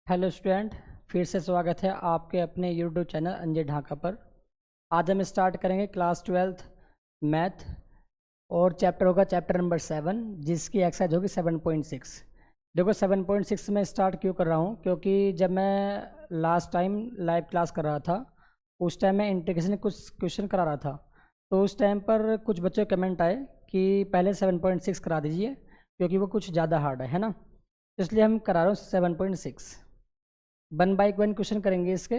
Hello student, फिर से स्वागत है आपके अपने यूट्यूब चैनल अंजय ढाका पर। आज हम स्टार्ट करेंगे क्लास 12th मैथ और चैप्टर होगा चैप्टर नंबर 7, जिसकी एक्सरसाइज होगी 7.6। देखो 7.6 में स्टार्ट क्यों कर रहा हूँ, क्योंकि जब मैं लास्ट टाइम लाइव क्लास कर रहा था उस टाइम मैं इंटीग्रेशन कुछ क्वेश्चन करा रहा था, तो उस टाइम पर कुछ बच्चों के कमेंट आए कि पहले 7.6 करा दीजिए क्योंकि वो कुछ ज़्यादा हार्ड है ना, इसलिए हम करा रहे हो 7.6। 1 बाय 1 क्वेश्चन करेंगे इसके।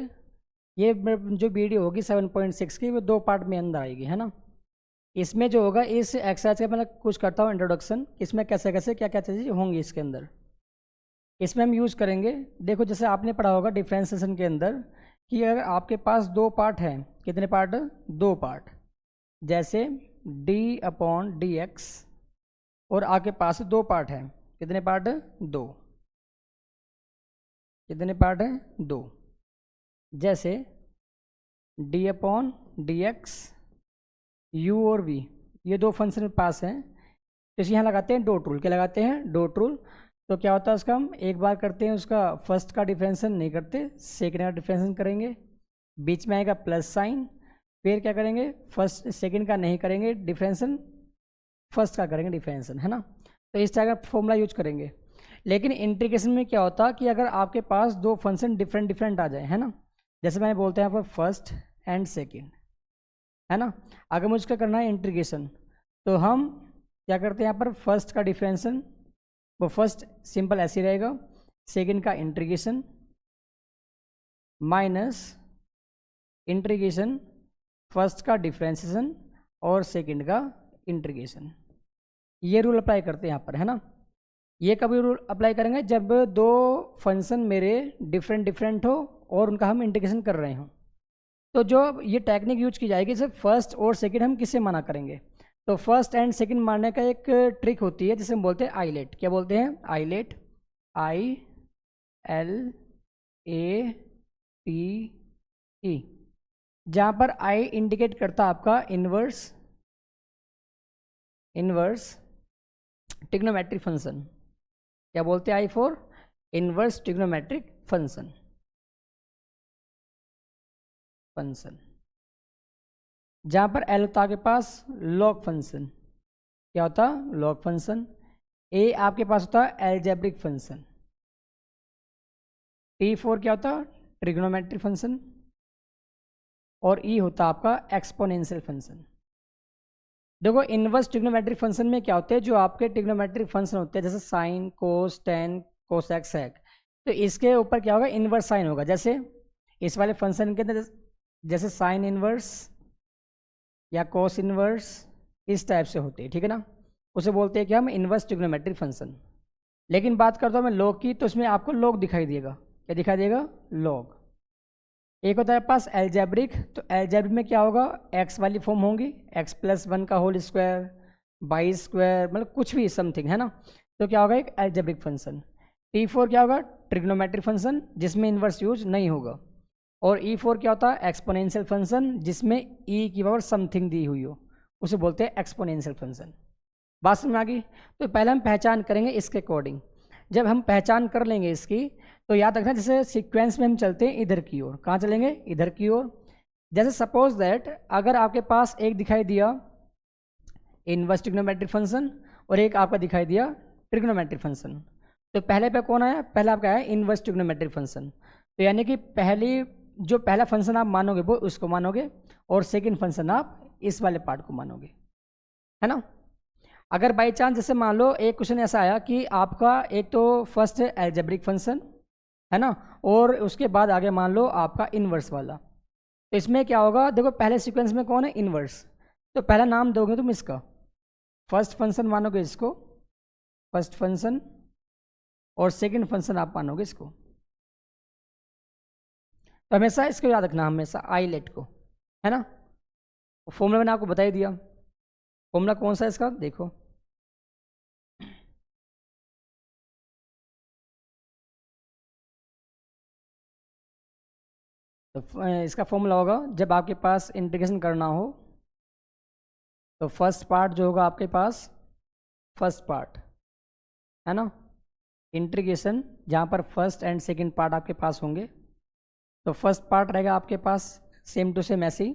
ये जो वीडियो होगी 7.6 की वो 2 पार्ट में अंदर आएगी, है ना। इसमें जो होगा इस एक्सरसाइज का मैं कुछ करता हूँ इंट्रोडक्शन, इसमें कैसे कैसे क्या क्या चीज़ें होंगी इसके अंदर। इसमें हम यूज़ करेंगे, देखो जैसे आपने पढ़ा होगा डिफ्रेंसिएशन के अंदर कि अगर आपके पास 2 पार्ट हैं, कितने पार्ट? 2 पार्ट। जैसे d/dx और आपके पास 2 पार्ट हैं, कितने पार्ट? 2। कितने पार्ट हैं? 2। जैसे d/dx u और v, ये 2 फंक्शन पास हैं, तो यहाँ लगाते हैं डॉट रूल। क्या लगाते हैं? Dot rule. तो क्या होता है उसका, हम एक बार करते हैं उसका फर्स्ट का डिफरेंशिएशन नहीं करते, सेकेंड का डिफरेंशिएशन करेंगे, बीच में आएगा प्लस साइन, फिर क्या करेंगे, फर्स्ट सेकेंड का नहीं करेंगे डिफरेंशिएशन, फर्स्ट का करेंगे डिफरेंशिएशन, है ना। तो इस तरह का फॉर्मूला यूज करेंगे। लेकिन इंटीग्रेशन में क्या होता है कि अगर आपके पास 2 फंक्शन डिफरेंट डिफरेंट आ जाए, है ना, जैसे मैंने बोलते हैं यहाँ पर फर्स्ट एंड सेकेंड, है ना। अगर मुझे करना है इंटीग्रेशन तो हम क्या करते हैं, यहाँ पर फर्स्ट का डिफरेंशिएशन वो फर्स्ट सिंपल ऐसे रहेगा, सेकेंड का इंटीग्रेशन माइनस इंटीग्रेशन फर्स्ट का डिफरेंशिएशन और सेकेंड का इंटीग्रेशन। ये रूल अप्लाई करते हैं यहाँ पर, है ना। ये कभी रूल अप्लाई करेंगे जब 2 फंक्शन मेरे डिफरेंट डिफरेंट हो और उनका हम इंटीग्रेशन कर रहे हों। तो जो ये टेक्निक यूज की जाएगी, जैसे फर्स्ट और सेकंड हम किसे माना करेंगे, तो फर्स्ट एंड सेकंड मानने का एक ट्रिक होती है जिसे हम बोलते हैं आईलेट। क्या बोलते हैं? आईलेट। ILATE, जहाँ पर आई इंडिकेट करता है आपका इनवर्स ट्रिग्नोमेट्रिक फंक्शन। क्या बोलते हैं? I for inverse trigonometric function. जहाँ पर एल होता है आपके पास लॉग फंक्शन। क्या होता? Log function. ए आपके पास होता है एल्जेब्रिक फंक्शन। T4 क्या होता? Trigonometric function. और ई होता आपका एक्सपोनेंशियल फंक्शन। देखो इनवर्स ट्रिग्नोमेट्रिक फंक्शन में क्या होते हैं, जो आपके ट्रिग्नोमेट्रिक फंक्शन होते हैं जैसे साइन, कोस, टेन, कोसेक, सेक, तो इसके ऊपर क्या होगा, इनवर्स साइन होगा। जैसे इस वाले फंक्शन के अंदर जैसे साइन इनवर्स या कोस इनवर्स इस टाइप से होते हैं, ठीक है ना, उसे बोलते हैं कि हम इनवर्स ट्रिग्नोमेट्रिक फंक्शन। लेकिन बात करता हूँ मैं लॉग की, तो इसमें आपको लॉग दिखाई देगा। क्या दिखाई देगा? लॉग। एक होता है पास एल्जेब्रिक, तो एल्जेब्रिक में क्या होगा, एक्स वाली फॉर्म होंगी, x+1 का होल स्क्वायर, बाई स्क्वायर, मतलब कुछ भी समथिंग, है ना। तो क्या होगा, एक एल्जेब्रिक फंक्शन। T4 क्या होगा? ट्रिग्नोमेट्रिक फंक्शन जिसमें इन्वर्स यूज नहीं होगा। और E4 क्या होता है? एक्सपोनेंशियल फंक्शन जिसमें e की पावर समथिंग दी हुई हो, उसे बोलते हैं एक्सपोनेंशियल फंक्शन। बात समझ में आ गई? तो पहले हम पहचान करेंगे इसके अकॉर्डिंग। जब हम पहचान कर लेंगे इसकी, तो याद रखना जैसे सीक्वेंस में हम चलते हैं इधर की ओर। कहाँ चलेंगे? इधर की ओर। जैसे सपोज दैट अगर आपके पास एक दिखाई दिया इनवर्स ट्रिग्नोमेट्रिक फंक्शन और एक आपका दिखाई दिया ट्रिग्नोमेट्रिक फंक्शन, तो पहले पे कौन आया? पहला आपका आया इनवर्स ट्रिग्नोमेट्रिक फंक्शन। तो यानी कि जो पहला फंक्शन आप मानोगे वो उसको मानोगे, और सेकेंड फंक्शन आप इस वाले पार्ट को मानोगे, है ना। अगर बाई चांस जैसे मान लो एक क्वेश्चन ऐसा आया कि आपका एक तो फर्स्ट है एल्जेब्रिक फंक्शन, है ना, और उसके बाद आगे मान लो आपका इनवर्स वाला, तो इसमें क्या होगा, देखो पहले सीक्वेंस में कौन है? इनवर्स। तो पहला नाम दोगे तुम इसका, फर्स्ट फंक्शन मानोगे इसको, फर्स्ट फंक्शन, और सेकंड फंक्शन आप मानोगे इसको। तो हमेशा इसको याद रखना, हमेशा आईलेट को, है ना। फॉर्मूला मैंने आपको बता ही दिया। फॉर्मूला कौन सा है इसका? देखो तो इसका फॉर्मूला होगा, जब आपके पास इंटीग्रेशन करना हो तो फर्स्ट पार्ट जो होगा आपके पास, फर्स्ट पार्ट, है ना, इंटीग्रेशन, जहाँ पर फर्स्ट एंड सेकंड पार्ट आपके पास होंगे। तो फर्स्ट पार्ट रहेगा आपके पास सेम टू सेम ऐसे ही,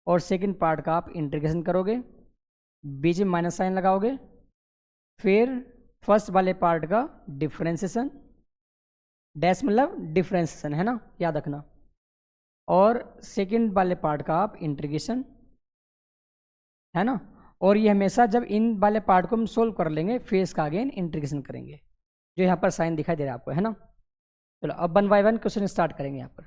और सेकंड पार्ट का आप इंटीग्रेशन करोगे, बीच में माइनस साइन लगाओगे, फिर फर्स्ट वाले पार्ट का डिफ्रेंसिएशन, डैश मतलब डिफ्रेंसिएशन है ना, याद रखना, और सेकंड वाले पार्ट का आप इंटीग्रेशन, है ना। और ये हमेशा जब इन वाले पार्ट को हम सोल्व कर लेंगे फिर इसका अगेन इंटीग्रेशन करेंगे, जो यहाँ पर साइन दिखाई दे रहा है आपको, है ना। चलो अब 1 बाय 1 क्वेश्चन स्टार्ट करेंगे। यहाँ पर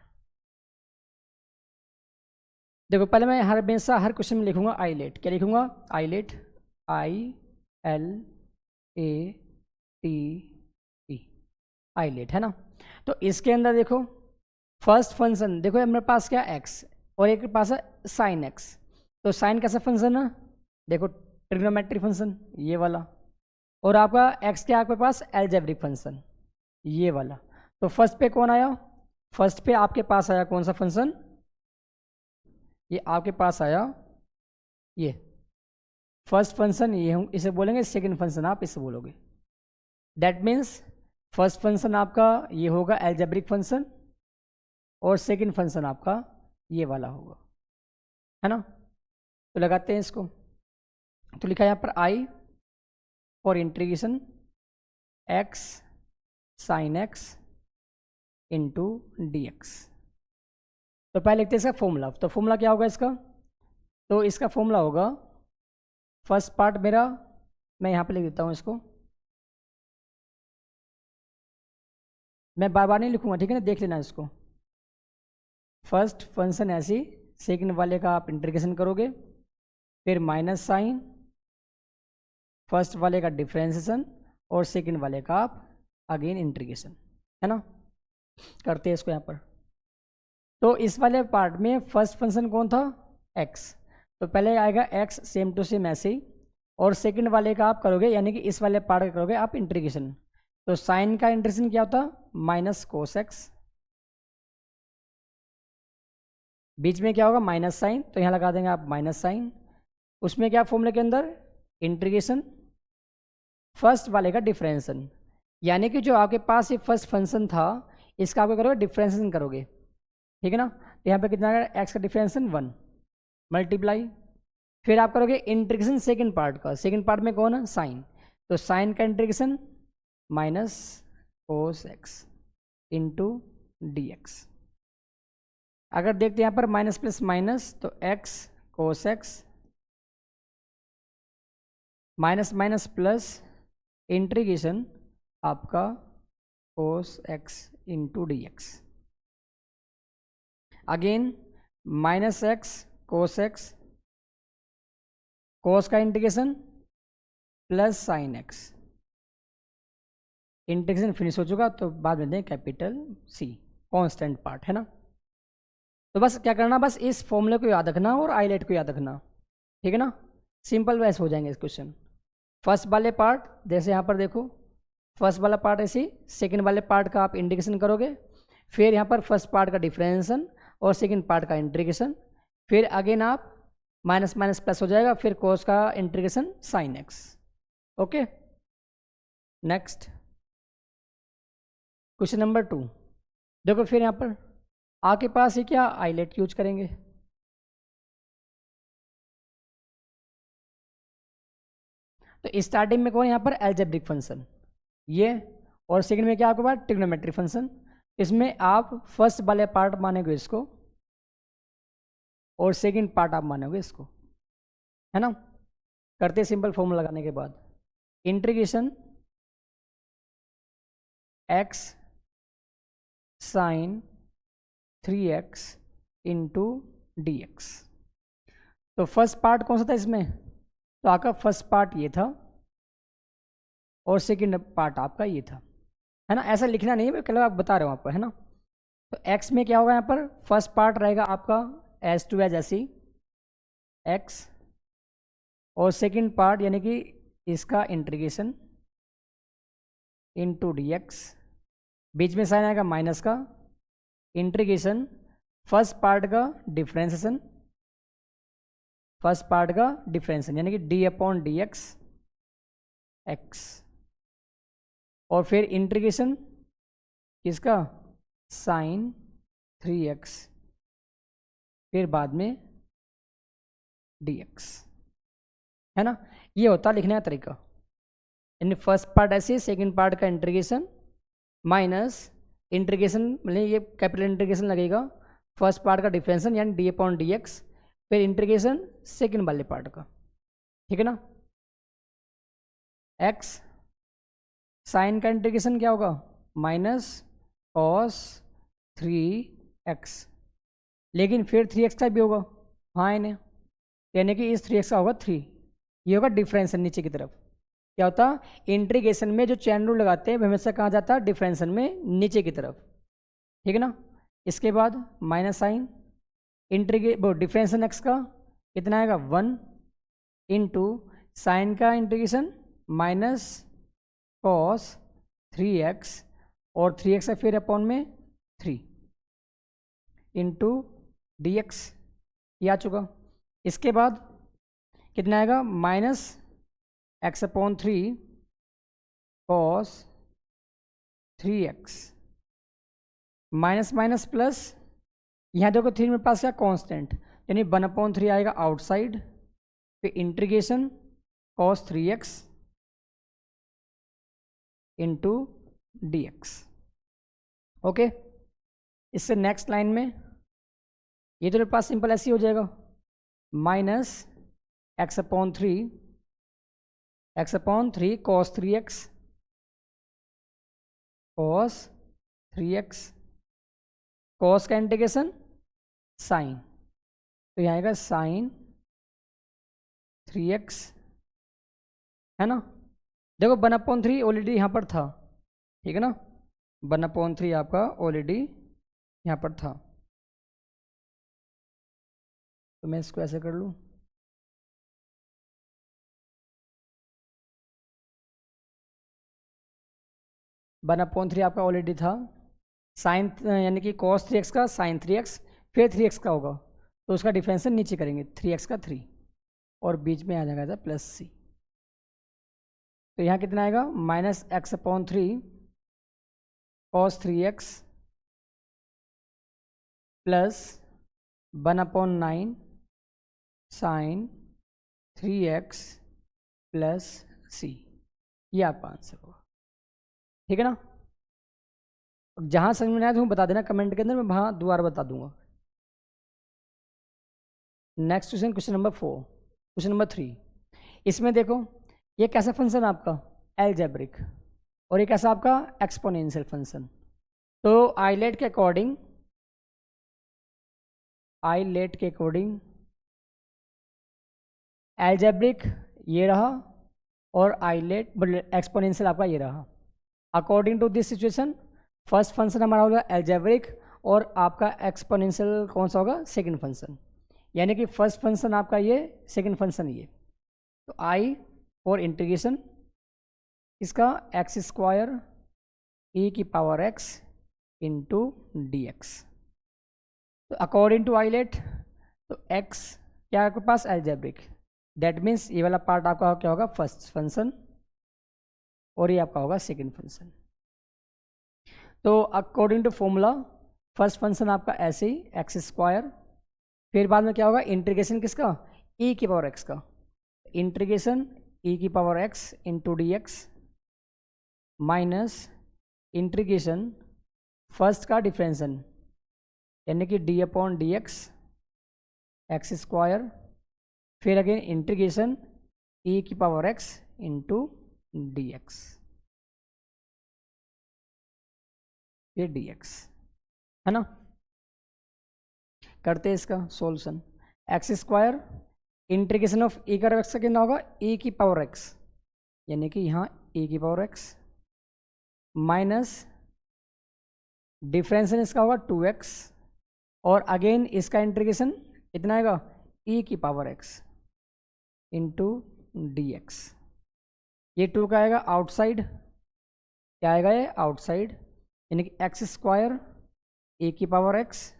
देखो, पहले मैं हमेशा हर क्वेश्चन में लिखूंगा आईलेट। क्या लिखूंगा? आईलेट, ILATE, आईलेट, है ना। तो इसके अंदर देखो फर्स्ट फंक्शन, देखो मेरे पास क्या एक्स और एक के पास है साइन एक्स। तो साइन कैसा फंक्शन है? देखो ट्रिग्नोमेट्रिक फंक्शन ये वाला, और आपका एक्स क्या आपके पास? अलजेब्रिक फंक्शन ये वाला। तो फर्स्ट पे कौन आया? फर्स्ट पे आपके पास आया कौन सा फंक्शन? ये आपके पास आया ये फर्स्ट फंक्शन, ये हम इसे बोलेंगे सेकंड फंक्शन, आप इसे बोलोगे। दैट मीन्स फर्स्ट फंक्शन आपका ये होगा अलजेब्रिक फंक्शन, और सेकंड फंक्शन आपका ये वाला होगा, है ना। तो लगाते हैं इसको। तो लिखा है यहाँ पर I for integration x sine x into D x. तो पहले लिखते हैं इसका फॉर्मूला। तो फॉर्मूला क्या होगा इसका? तो इसका फॉर्मूला होगा, फर्स्ट पार्ट मेरा मैं यहाँ पे लिख देता हूँ इसको, मैं बार बार नहीं लिखूंगा, ठीक है ना, देख लेना इसको। फर्स्ट फंक्शन ऐसी, सेकंड वाले का आप इंटीग्रेशन करोगे, फिर माइनस साइन, फर्स्ट वाले का डिफरेंशिएशन, और सेकंड वाले का आप अगेन इंटीग्रेशन, है ना। करते हैं इसको यहाँ पर। तो इस वाले पार्ट में फर्स्ट फंक्शन कौन था? एक्स। तो पहले आएगा एक्स सेम टू सेम ऐसे ही, और सेकंड वाले का आप करोगे, यानी कि इस वाले पार्ट का करोगे आप इंटीग्रेशन। तो साइन का इंटीग्रेशन क्या होता? माइनस कोस एक्स, बीच में क्या होगा? माइनस साइन, तो यहाँ लगा देंगे आप माइनस साइन। उसमें क्या फॉर्मूले के अंदर? इंटीग्रेशन फर्स्ट वाले का डिफरेंशिएशन, यानी कि जो आपके पास ये फर्स्ट फंक्शन था इसका आप करोगे डिफरेंशिएशन करोगे, ठीक है ना। तो यहाँ पे कितना आएगा? एक्स का डिफरेंशिएशन 1 मल्टीप्लाई, फिर आप करोगे इंटीग्रेशन सेकंड पार्ट का। सेकंड पार्ट में कौन है? साइन। तो साइन का integration minus cos x into D x. अगर देखते हैं यहाँ पर माइनस प्लस माइनस, तो x cos x minus minus plus integration आपका cos x into D x. Again minus x cos x, cos का integration plus sine x. Integration finish हो चुका, तो बाद में दें कैपिटल सी, कांस्टेंट पार्ट, है ना। तो बस क्या करना, बस इस फॉर्मूले को याद रखना और आईलेट को याद रखना, ठीक है ना। सिंपल वैसे हो जाएंगे इस क्वेश्चन। फर्स्ट वाले पार्ट जैसे यहाँ पर देखो, फर्स्ट वाला पार्ट ऐसे, सेकंड वाले पार्ट का आप इंटीग्रेशन करोगे, फिर यहाँ पर फर्स्ट पार्ट का डिफरेंशिएशन और सेकंड पार्ट का इंटीग्रेशन, फिर अगेन आप माइनस माइनस प्लस हो जाएगा, फिर कोस का integration sine x. Okay, next question number 2। देखो फिर यहाँ पर आपके पास ये क्या आईलेट यूज करेंगे। तो स्टार्टिंग में कौन यहाँ पर? अलजेब्रिक फंक्शन ये, और सेकंड में क्या आपके पास? Trigonometric function. इसमें आप फर्स्ट वाले पार्ट मानोगे इसको, और सेकंड पार्ट आप मानोगे इसको, है ना। करते सिंपल फॉर्मूला लगाने के बाद, integration x sine 3x into D x. तो फर्स्ट पार्ट कौन सा था इसमें? तो आपका फर्स्ट पार्ट ये था, और सेकंड पार्ट आपका ये था, है ना। ऐसा लिखना नहीं है, मैं कल आप बता रहा हूँ आपको, है ना। तो x में क्या होगा यहाँ पर? फर्स्ट पार्ट रहेगा आपका एज टू एज ऐसी x, और सेकंड पार्ट यानी कि इसका इंटीग्रेशन इंटू डी एक्स, बीच में साइन आएगा माइनस का, इंटीग्रेशन फर्स्ट पार्ट का डिफरेंशिएशन, फर्स्ट पार्ट का डिफरेंशिएशन यानी कि D upon d x x, और फिर इंटीग्रेशन किसका, साइन 3x, फिर बाद में dx, है ना। ये होता है लिखने का तरीका। यानी फर्स्ट पार्ट ऐसे, सेकंड पार्ट का इंटीग्रेशन माइनस इंटीग्रेशन, मतलब ये कैपिटल इंटीग्रेशन लगेगा, फर्स्ट पार्ट का डिफरेंशन यानी d/dx, फिर इंटीग्रेशन सेकंड वाले पार्ट का, ठीक है ना। x साइन का इंटीग्रेशन क्या होगा, माइनस cos 3x, लेकिन फिर 3x का भी होगा, हाँ इन्हें, यानी कि इस 3x का होगा 3, ये होगा डिफरेंशन नीचे की तरफ। क्या होता, इंटीग्रेशन में जो चैन रूल लगाते हैं वो हमेशा कहाँ जाता है, डिफरेंशन में नीचे की तरफ, ठीक है ना। इसके बाद माइनस साइन वो डिफरेंशन x का कितना आएगा 1 इंटू साइन का इंटीग्रेशन माइनस cos 3x और 3x का फिर अपॉन में 3 इंटू dx, ये आ चुका। इसके बाद कितना आएगा minus x/3 cos 3x minus minus plus, यहाँ देखो 3 मेरे पास क्या कांस्टेंट, यानी 1/3 आएगा आउटसाइड, फिर integration cos 3x into dx। Okay, इससे नेक्स्ट लाइन में ये तो मेरे पास सिंपल ऐसे ही हो जाएगा, minus x/3 cos 3x cos 3x, cos का इंटीग्रेशन साइन, तो यहाँ आएगा साइन 3x, है ना। देखो 1/3 ऑलरेडी यहाँ पर था, ठीक है ना, 1/3 आपका ऑलरेडी यहाँ पर था, तो मैं इसको ऐसे कर लूँ, वन अपॉन 3 आपका ऑलरेडी था, साइन यानी कि cos 3x का साइन 3x, फिर 3x का होगा, तो उसका डिफरेंस नीचे करेंगे 3x का 3 और बीच में आ जाएगा प्लस c, तो यहाँ कितना आएगा minus x/3 cos 3x plus 1/9 sine 3x plus c, ये आपका आंसर होगा, ठीक है ना। जहाँ समझ में आया तो बता देना कमेंट के अंदर, मैं वहाँ दोबारा बता दूंगा। Next question, question number 4, question number 3, इसमें देखो ये कैसा फंक्शन आपका एलजेब्रिक और ये कैसा आपका एक्सपोनेंशियल फंक्शन। तो आइलेट के अकॉर्डिंग एलजेब्रिक ये रहा और आइलेट एक्सपोनेंशियल आपका ये रहा। According to this situation first function हमारा होगा एलजेब्रिक और आपका एक्सपोनेंशियल कौन सा होगा, सेकंड फंक्शन, यानी कि फर्स्ट फंक्शन आपका ये, सेकंड फंक्शन ये। तो आई और इंटीग्रेशन इसका x² e⁻x इंटू dx। तो अकॉर्डिंग टू आइलेट तो x क्या है आपके पास एलजेब्रिक, दैट मीन्स ये वाला पार्ट आपका क्या होगा फर्स्ट फंक्शन और ये आपका होगा सेकंड फंक्शन। तो according to formula first function आपका ऐसे ही x², फिर बाद में क्या होगा इंटीग्रेशन किसका e⁻x का, integration e⁻x into dx minus integration first का डिफरेंशन यानी कि d/dx x², फिर again integration e⁻x into dx, ये dx, है ना। करते हैं इसका solution, x² integration of e⁻x का कितना होगा e⁻x, यानी कि यहाँ e⁻x माइनस डिफरेंशन इसका होगा 2x और अगेन इसका इंटीग्रेशन कितना आएगा e⁻x इंटू dx, ये 2 का आएगा आउटसाइड, क्या आएगा ये आउटसाइड, यानी कि x² e⁻x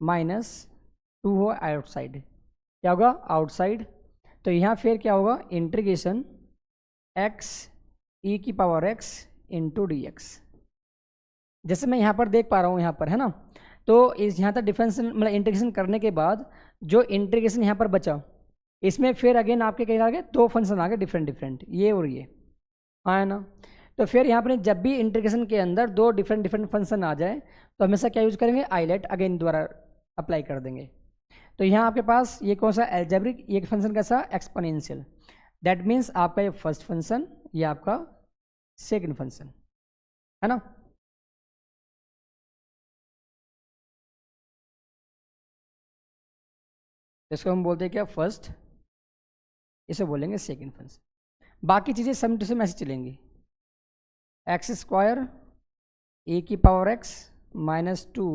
माइनस 2 हो आउटसाइड, क्या होगा आउटसाइड। तो यहाँ फिर क्या होगा integration x e⁻x into D x. जैसे मैं यहाँ पर देख पा रहा हूँ यहाँ पर, है ना, तो इस यहाँ तक डिफरेंस मतलब इंटीग्रेशन करने के बाद जो इंटीग्रेशन यहाँ पर बचा, इसमें फिर अगेन आपके कहीं आगे दो फंक्शन आ गए डिफरेंट डिफरेंट, ये और ये, हाँ है ना। तो फिर यहाँ पर जब भी इंटीग्रेशन के अंदर दो डिफरेंट डिफरेंट फंक्शन आ जाए तो हमेशा क्या यूज़ करेंगे, आइलेट अगेन द्वारा अप्लाई कर देंगे। तो यहाँ आपके पास ये कौन सा एल्जेब्रिक, ये फंक्शन कैसा, एक्सपोनेंशियल। दैट मीन्स आपका ये फर्स्ट फंक्शन, ये आपका सेकंड फंक्शन, है ना। इसको हम बोलते हैं क्या, फर्स्ट, इसे बोलेंगे सेकंड फंक्शन। बाकी चीज़ें सम टू सम ऐसे चलेंगी, एक्स स्क्वायर ए की पावर एक्स माइनस 2।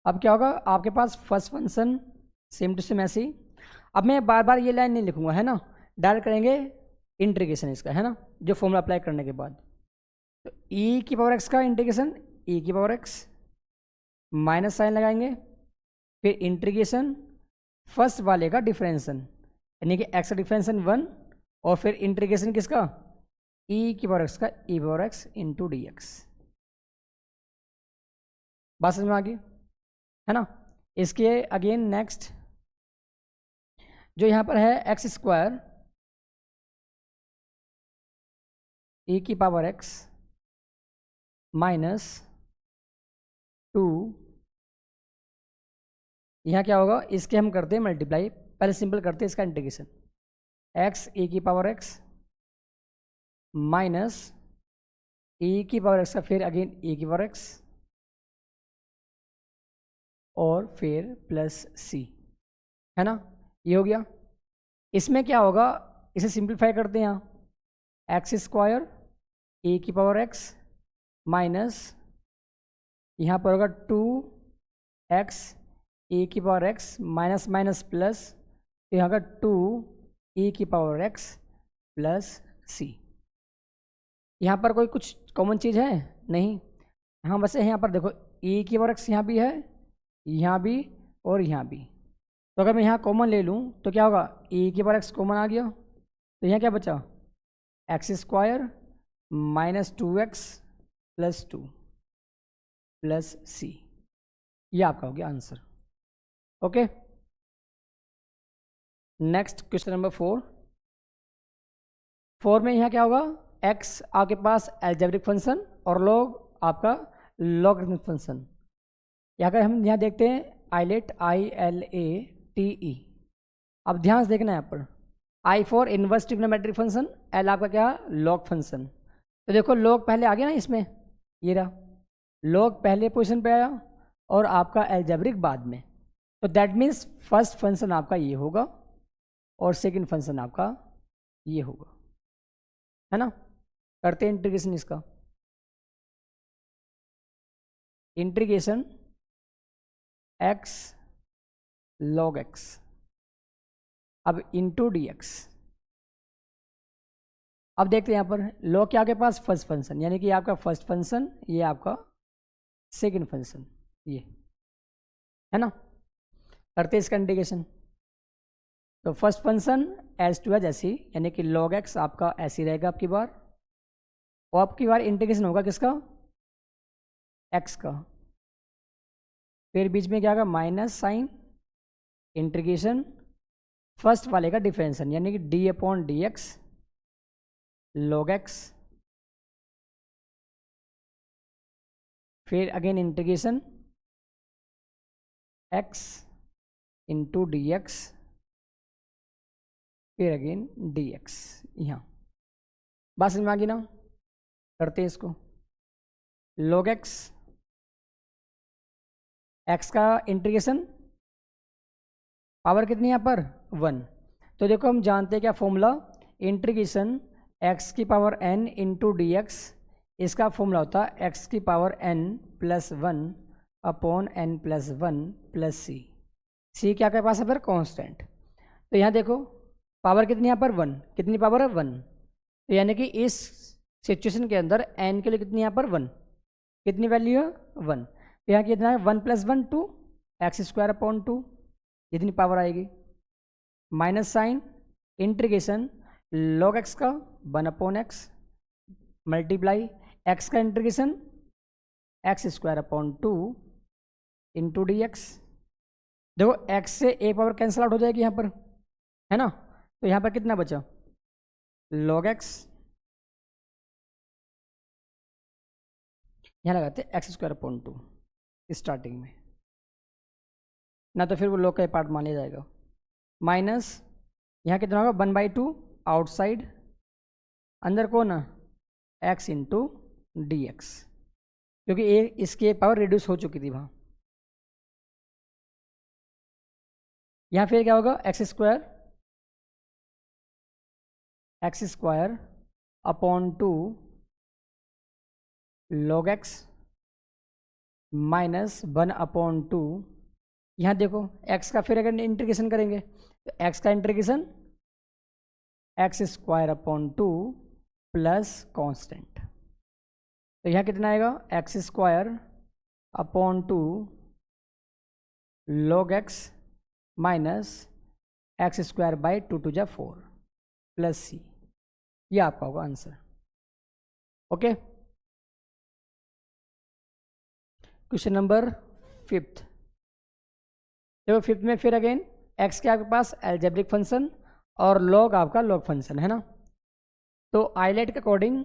अब क्या होगा आपके पास first function same to same ऐसे ही। अब मैं बार बार ये लाइन नहीं लिखूंगा, है ना, डायरेक्ट करेंगे इंटीग्रेशन इसका, है ना, जो फॉर्मूला अप्लाई करने के बाद। तो e की पावर x का इंटीग्रेशन e की पावर x, माइनस साइन लगाएंगे, फिर इंटीग्रेशन फर्स्ट वाले का डिफरेंसन, यानी कि x का डिफरेंसन 1, और फिर इंटीग्रेशन किसका, e की पावर x का e power x into D x. बात समझ में आ गई, है ना। इसके अगेन नेक्स्ट जो यहाँ पर है एक्स स्क्वायर e की पावर x माइनस 2, यहाँ क्या होगा, इसके हम करते हैं मल्टीप्लाई, पहले सिंपल करते हैं इसका इंटीग्रेशन, x e की पावर x माइनस e की पावर x का फिर अगेन e की पावर x और फिर प्लस c, है ना, ये हो गया। इसमें क्या होगा, इसे सिंप्लीफाई करते हैं, यहाँ एक्स स्क्वायर ए की पावर एक्स माइनस, यहाँ पर होगा 2x ए की power x minus minus plus, तो यहाँ का 2 e की पावर x प्लस c। यहाँ पर कोई कुछ कॉमन चीज़ है नहीं, हाँ बस यहाँ पर देखो e की पावर x यहाँ भी है, यहाँ भी और यहाँ भी। तो अगर मैं यहाँ कॉमन ले लूँ तो क्या होगा, e की पावर x कॉमन आ गया, तो यहाँ क्या बचा, x square minus 2x plus 2 plus c, ये आपका हो गया answer. Okay, next question number 4 में यहाँ क्या होगा, x आपके पास एल्जेब्रिक फंक्शन और लॉग आपका लॉगरिथमिक फंक्शन। यहाँ अगर हम यहाँ देखते हैं आइलेट ILATE, अब ध्यान से देखना है यहाँ पर, I for inverse trigonometric function, L आपका क्या, लॉग फंक्शन। तो देखो लॉग पहले आ गया ना इसमें, ये रहा लॉग पहले पोजीशन पे आया और आपका एल्जेब्रिक बाद में, तो दैट मीन्स फर्स्ट फंक्शन आपका ये होगा और सेकंड फंक्शन आपका ये होगा, है ना। करते हैं इंटीग्रेशन इसका, इंटीग्रेशन x log x, अब इंटू डी एक्स। अब देखते हैं यहाँ पर log के आगे पास फर्स्ट फंक्शन, यानी कि आपका फर्स्ट फंक्शन, ये आपका सेकंड फंक्शन, ये है ना। करते हैं इसका इंटीग्रेशन, तो फर्स्ट फंक्शन एज टू एज ऐसी, यानी कि log x आपका ऐसी रहेगा आपकी बार, और आपकी बार इंटीग्रेशन होगा किसका, x का, फिर बीच में क्या होगा माइनस साइन, इंटीग्रेशन फर्स्ट वाले का डिफरेंशन, यानी कि d upon d x log x, फिर again integration x into D x, फिर अगेन डी एक्स। यहाँ बात समझ में आ गई ना। करते हैं इसको, log x, x का इंटीग्रेशन, पावर कितनी है यहाँ पर 1, तो देखो हम जानते हैं क्या फॉर्मूला, इंटीग्रेशन x की power n into D x, इसका फॉर्मूला होता है x की power n plus 1 upon n plus 1 plus c। c क्या के पास है फिर कांस्टेंट, तो यहाँ देखो पावर कितनी यहाँ पर 1, कितनी पावर है 1, तो यानी कि इस सिचुएशन के अंदर n के लिए कितनी यहाँ पर 1, कितनी वैल्यू है 1, तो यहाँ कितना है 1 प्लस 1 2 एक्स स्क्वायर अपॉन 2, जितनी पावर आएगी, minus sine, integration log x का 1 अपॉन एक्स मल्टीप्लाई एक्स का integration x square upon 2 into D x. देखो एक्स से एक पावर कैंसिल आउट हो जाएगी यहाँ पर, है ना, तो यहाँ पर कितना बचा, लॉग एक्स, यहाँ लगाते हैं एक्स स्क्वायर अपॉन 2 स्टार्टिंग में, ना तो फिर वो लॉग का पार्ट मान लिया जाएगा, माइनस यहाँ कितना होगा 1/2 आउटसाइड, अंदर कौन है एक्स इंटू डी एक्स, क्योंकि इसकी पावर रिड्यूस हो चुकी थी वहाँ। यहाँ फिर क्या होगा x square upon 2 log x minus 1/2। यहाँ देखो x का फिर अगर इंटीग्रेशन करेंगे तो x का integration x square upon 2 plus constant, तो यहाँ कितना आएगा x square upon 2 log x minus x square by 2 × 4 plus सी, ये आपका होगा आंसर। Okay, question number 5। देखो 5 में फिर अगेन x के आपके पास एल्जेब्रिक फंक्शन और लॉग आपका लॉग फंक्शन है ना, तो आइलेट के अकॉर्डिंग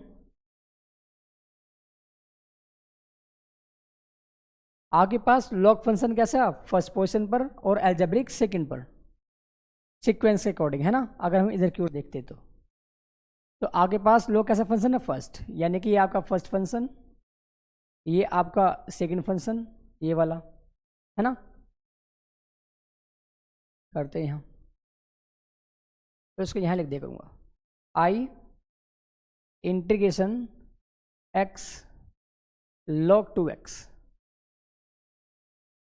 आपके पास लॉग फंक्शन कैसा फर्स्ट पोजीशन पर और एल्जेब्रिक सेकंड पर, सीक्वेंस के अकॉर्डिंग है ना। अगर हम इधर की ओर देखते तो आपके पास लॉग कैसा फंक्शन है फर्स्ट, यानी कि ये आपका फर्स्ट फंक्शन, ये आपका सेकंड फंक्शन, ये वाला है ना। करते हैं यहाँ, तो इसको यहाँ लिख दे करूँगा I integration x log 2x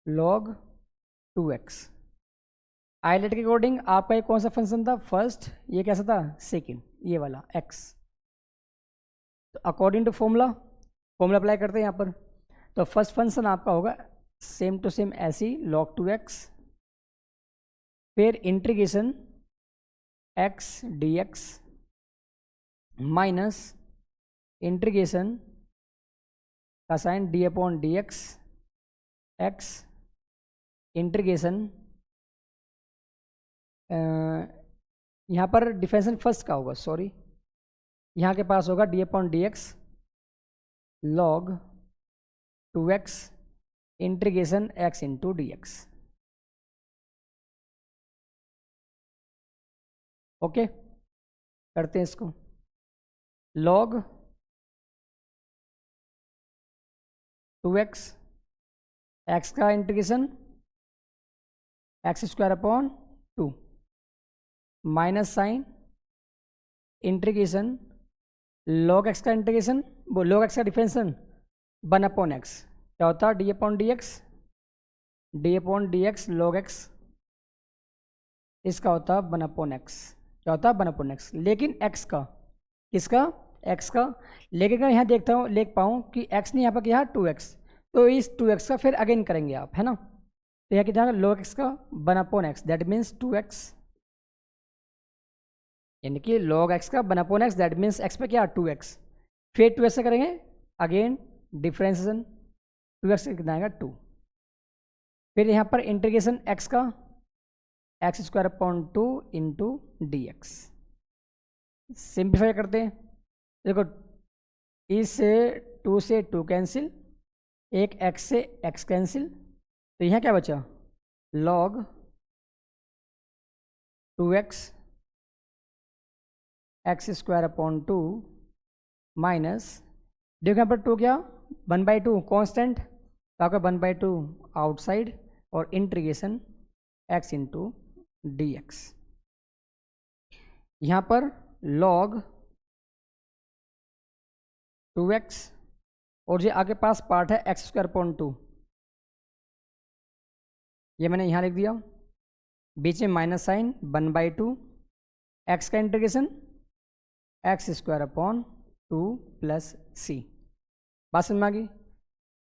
log 2x। ILATE के अकॉर्डिंग आपका ये कौन सा फंक्शन था फर्स्ट, ये कैसा था सेकंड, ये वाला x। तो अकॉर्डिंग टू फॉर्मूला अप्लाई करते हैं यहाँ पर, तो फर्स्ट फंक्शन आपका होगा सेम टू सेम ऐसी log 2x, फिर integration x dx minus integration का sine d upon d x integration, यहाँ पर डिफरेंशियल फर्स्ट का होगा, सॉरी, यहाँ के पास होगा d upon d x log 2x integration x into D x. Okay, करते हैं इसको log 2x x का integration x square upon 2 minus sine integration log x का इंटीग्रेशन, वो log x का डिफरेंशियल 1/x क्या होता है d upon d x log x, इसका होता है 1/x, क्या होता है 1/x, लेकिन x का, किसका x का, लेकिन अगर यहाँ देखता हूँ देख पाऊँ कि x ने यहाँ पर किया 2x, तो इस 2x का फिर अगेन करेंगे आप, है ना। तो यहाँ कितना log x का 1/x, दैट मीन्स 2x, यानी कि log x का 1/x, दैट मीन्स x पे क्या 2x, फिर 2x से करेंगे अगेन डिफरेंशिएशन, 2x से कितना आएगा 2, फिर यहाँ पर इंटीग्रेशन x का x square upon 2 into D x. Simplify करते हैं, देखो इस 2 से 2 कैंसिल, एक x से x कैंसिल, तो यहाँ क्या बचा log 2x x square upon 2 minus, देखो यहाँ पर 2 क्या 1/2 कॉन्स्टेंट, तो आपका 1/2 आउटसाइड और integration x into D x. यहाँ पर log 2x और जो आगे पास पार्ट है एक्स स्क्वायर अपॉन 2, ये मैंने यहाँ लिख दिया, बीच में माइनस साइन 1/2 एक्स का integration x square upon 2 plus c. बात समझ में आ गई।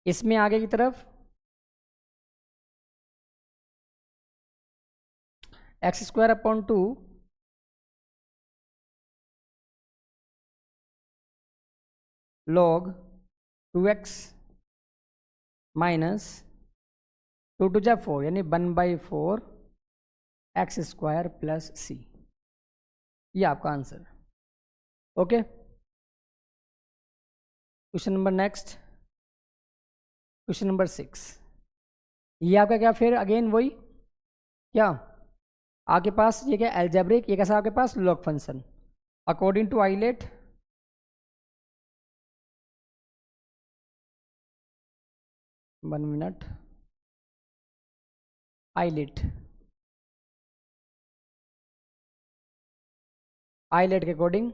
इसमें आगे की तरफ x square upon 2 log 2x minus 2 जा 4 यानी 1/4 एक्स स्क्वायर प्लस सी, ये आपका answer. Okay, question number next, question number 6। ये आपका क्या, फिर अगेन वही क्या आपके पास, ये क्या एल्जेब्रिक, ये कैसा आपके पास log function according to ILATE. One minute, ILATE के अकॉर्डिंग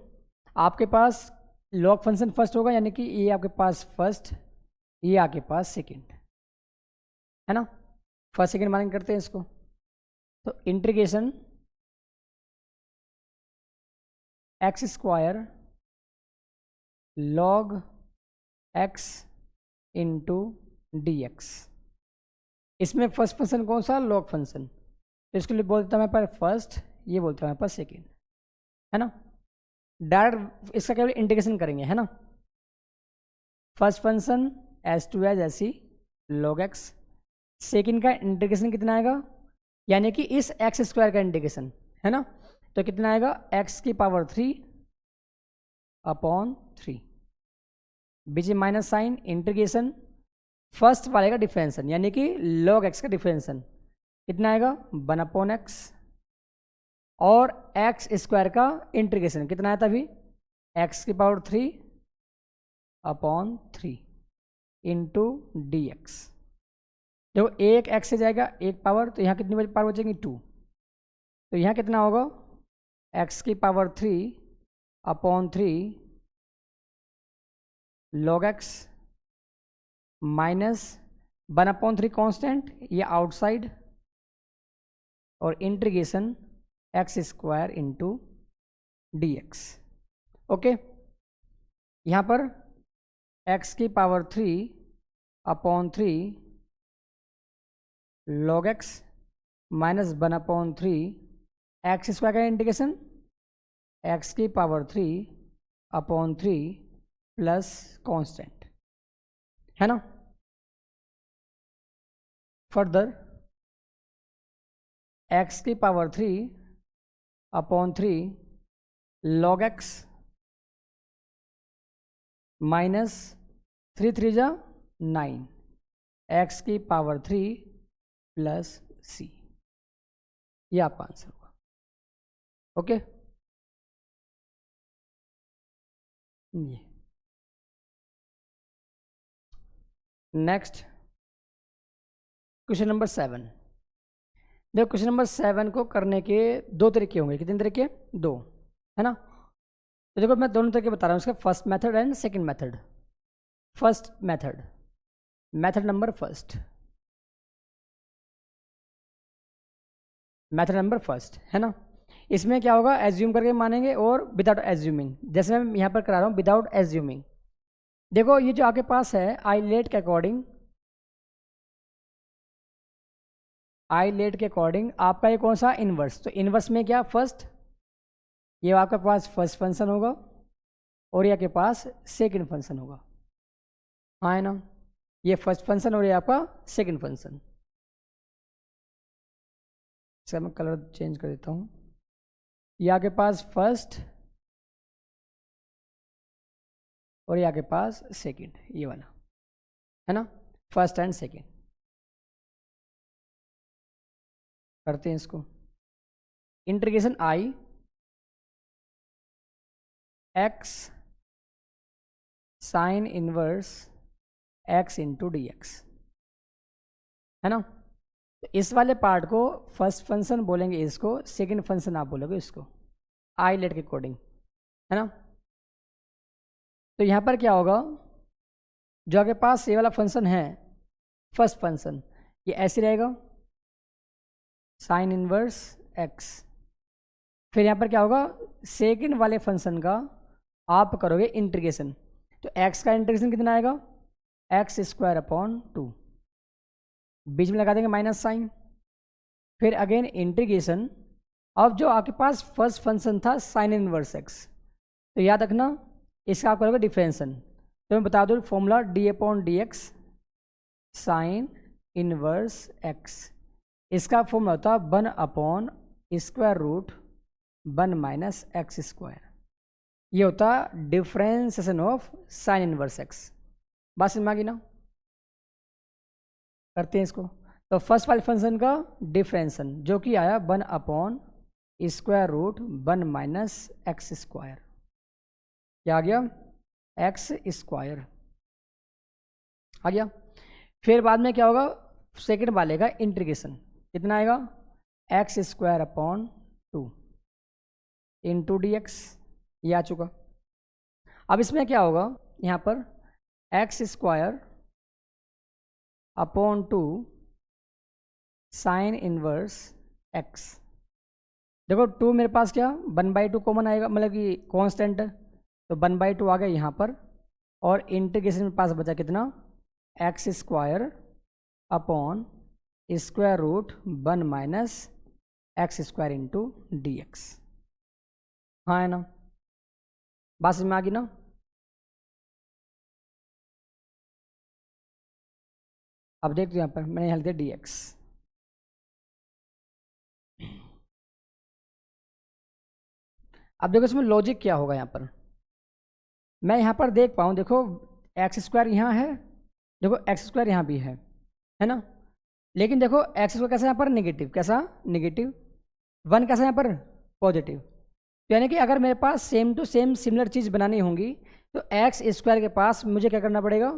आपके पास लॉग फंक्शन फर्स्ट होगा, यानी कि ये आपके पास फर्स्ट, ये आपके पास सेकंड है ना, फर्स्ट सेकंड मानेंगे करते हैं इसको। तो integration x square log x into D x, इसमें फर्स्ट फंक्शन कौन सा, लॉग फंक्शन, तो इसके लिए बोलता हूँ मैं पर फर्स्ट, ये बोलता हूँ मैं पर सेकेंड, है ना। डायरेक्ट इसका केवल इंटीग्रेशन करेंगे, है ना। फर्स्ट फंक्शन एज टू एज ऐसी लॉग एक्स, सेकेंड का इंटीग्रेशन कितना आएगा, यानी कि इस एक्स स्क्वायर का इंटीग्रेशन, है ना, तो कितना आएगा एक्स की पावर 3 अपॉन 3, बीच में माइनस साइन, इंटीग्रेशन फर्स्ट वाले का डिफरेंसन यानी कि लॉग एक्स का डिफरेंसन कितना आएगा 1 अपॉन एक्स, और एक्स स्क्वायर का इंटीग्रेशन कितना आया था अभी, एक्स की power 3 upon 3 into D x. देखो एक एक्स से जाएगा एक पावर, तो यहाँ कितनी पावर बचेगी 2, तो यहाँ कितना होगा एक्स की power 3 upon 3 log x minus 1 upon 3 constant, ये आउटसाइड, और integration x square into D x. Okay, यहाँ पर एक्स की power 3 upon 3 log x minus 1 upon 3 x square का इंटीग्रेशन एक्स की पावर 3 अपॉन 3 प्लस कांस्टेंट, है ना। फर्दर एक्स की power 3 upon 3 log x minus 3 3 जा 9 एक्स की पावर 3 प्लस सी, ये आपका आंसर होगा। ओके, ये नेक्स्ट क्वेश्चन नंबर 7। देखो क्वेश्चन नंबर 7 को करने के दो तरीके होंगे, कितने तरीके, दो, है ना। तो देखो मैं दोनों तरीके बता रहा हूँ इसका, first method and second method. First method, method number first, method number first, है ना। इसमें क्या होगा, एज्यूम करके मानेंगे और विदाउट एज्यूमिंग, जैसे मैं यहाँ पर करा रहा हूँ विदाउट एज्यूमिंग। देखो ये जो आपके पास है आइलेट के अकॉर्डिंग, आइलेट के अकॉर्डिंग आपका ये कौन सा इनवर्स, तो इनवर्स में क्या फर्स्ट, ये आपके पास फर्स्ट फंक्शन होगा और ये आपके पास सेकंड फंक्शन होगा, हाँ है ना, ये फर्स्ट फंक्शन और ये आपका सेकंड फंक्शन। इसका मैं कलर चेंज कर देता हूँ, ये आपके पास फर्स्ट और ये आपके पास सेकंड, ये वाला, है ना, फर्स्ट एंड सेकंड। करते हैं इसको, इंटीग्रेशन आई x sine inverse x into D x, है ना। तो इस वाले पार्ट को फर्स्ट फंक्शन बोलेंगे, इसको सेकंड फंक्शन आप बोलोगे इसको, आइलेट के अकॉर्डिंग, है ना। तो यहाँ पर क्या होगा, जो आपके पास ये वाला फंक्शन है फर्स्ट फंक्शन, ये ऐसे रहेगा साइन इनवर्स एक्स, फिर यहाँ पर क्या होगा सेकंड वाले फंक्शन का आप करोगे इंटीग्रेशन, तो एक्स का इंटीग्रेशन कितना आएगा एक्स स्क्वायर अपॉन 2, बीच में लगा देंगे माइनस साइन, फिर अगेन इंटीग्रेशन। अब जो आपके पास फर्स्ट फंक्शन था साइन इनवर्स एक्स, तो याद रखना इसका आप करोगे डिफरेंशन, तो मैं बता दूँ formula d upon d x sine inverse x, इसका फॉर्मूला होता है 1 upon square root 1 minus x square. ये होता differentiation of sine inverse x. बात समझ में आ गई ना? करते हैं इसको। तो फर्स्ट वाले फंक्शन का डिफ्रेंसन जो कि आया 1 upon square root 1 minus x square, क्या आ गया? एक्स स्क्वायर आ गया। फिर बाद में क्या होगा? सेकंड वाले का इंटीग्रेशन कितना आएगा? X square upon 2 into D x, ये आ चुका। अब इसमें क्या होगा? यहाँ पर x square upon 2 sine inverse x. देखो 2 मेरे पास क्या 1/2 कॉमन आएगा, मतलब कि कांस्टेंट, तो 1/2 आ गया यहाँ पर। और इंटीग्रेशन में पास बचा कितना? X square upon square root 1 minus x square into D x. हाँ है ना? बात समझ में आ गई ना? अब देखते यहाँ पर मैंने यहाँ दिया डी एक्स। अब देखो इसमें लॉजिक क्या होगा यहाँ पर, मैं यहाँ पर देख पाऊँ, देखो एक्स स्क्वायर यहाँ है, देखो एक्स स्क्वायर यहाँ भी है ना? लेकिन देखो एक्स स्क्वायर कैसा यहाँ पर नेगेटिव, कैसा नेगेटिव, 1 कैसा यहाँ पर पॉजिटिव। तो यानी कि अगर मेरे पास सेम टू सेम सिमिलर चीज़ बनानी होंगी तो एक्स स्क्वायर के पास मुझे क्या करना पड़ेगा?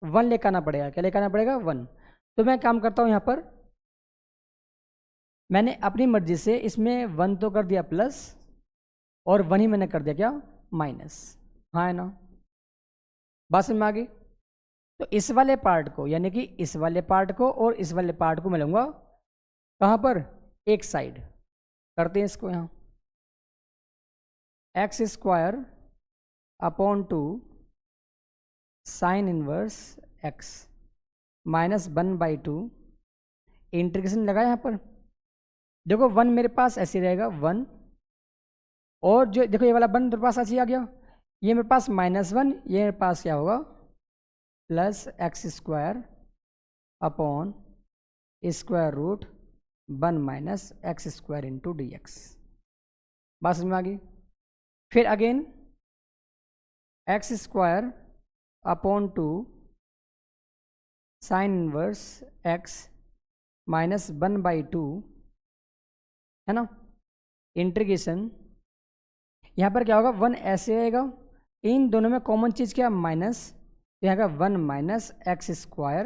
1 लेकर आना पड़ेगा। क्या लेकर आना पड़ेगा? 1। तो मैं काम करता हूँ यहाँ पर, मैंने अपनी मर्जी से इसमें 1 तो कर दिया प्लस, और 1 ही मैंने कर दिया क्या? माइनस। हाँ है ना? बात समझ में आ गई? तो इस वाले पार्ट को, यानी कि इस वाले पार्ट को और इस वाले पार्ट को मैं लूँगा कहाँ पर? एक साइड। करते हैं इसको यहाँ, x square upon 2 sine inverse x minus 1/2 integration लगा यहाँ पर। देखो 1 मेरे पास ऐसे रहेगा 1, और जो देखो ये वाला 1 मेरे पास ऐसे आ गया, ये मेरे पास -1, ये मेरे पास क्या होगा? Plus x square upon square root 1 minus x square into D x. बात समझ में आ गई? फिर again x square upon 2 sine inverse x minus 1/2 है ना? इंटीग्रेशन यहाँ पर क्या होगा? 1 ऐसे आएगा, इन दोनों में कॉमन चीज़ क्या? माइनस, यहाँ का 1 minus x square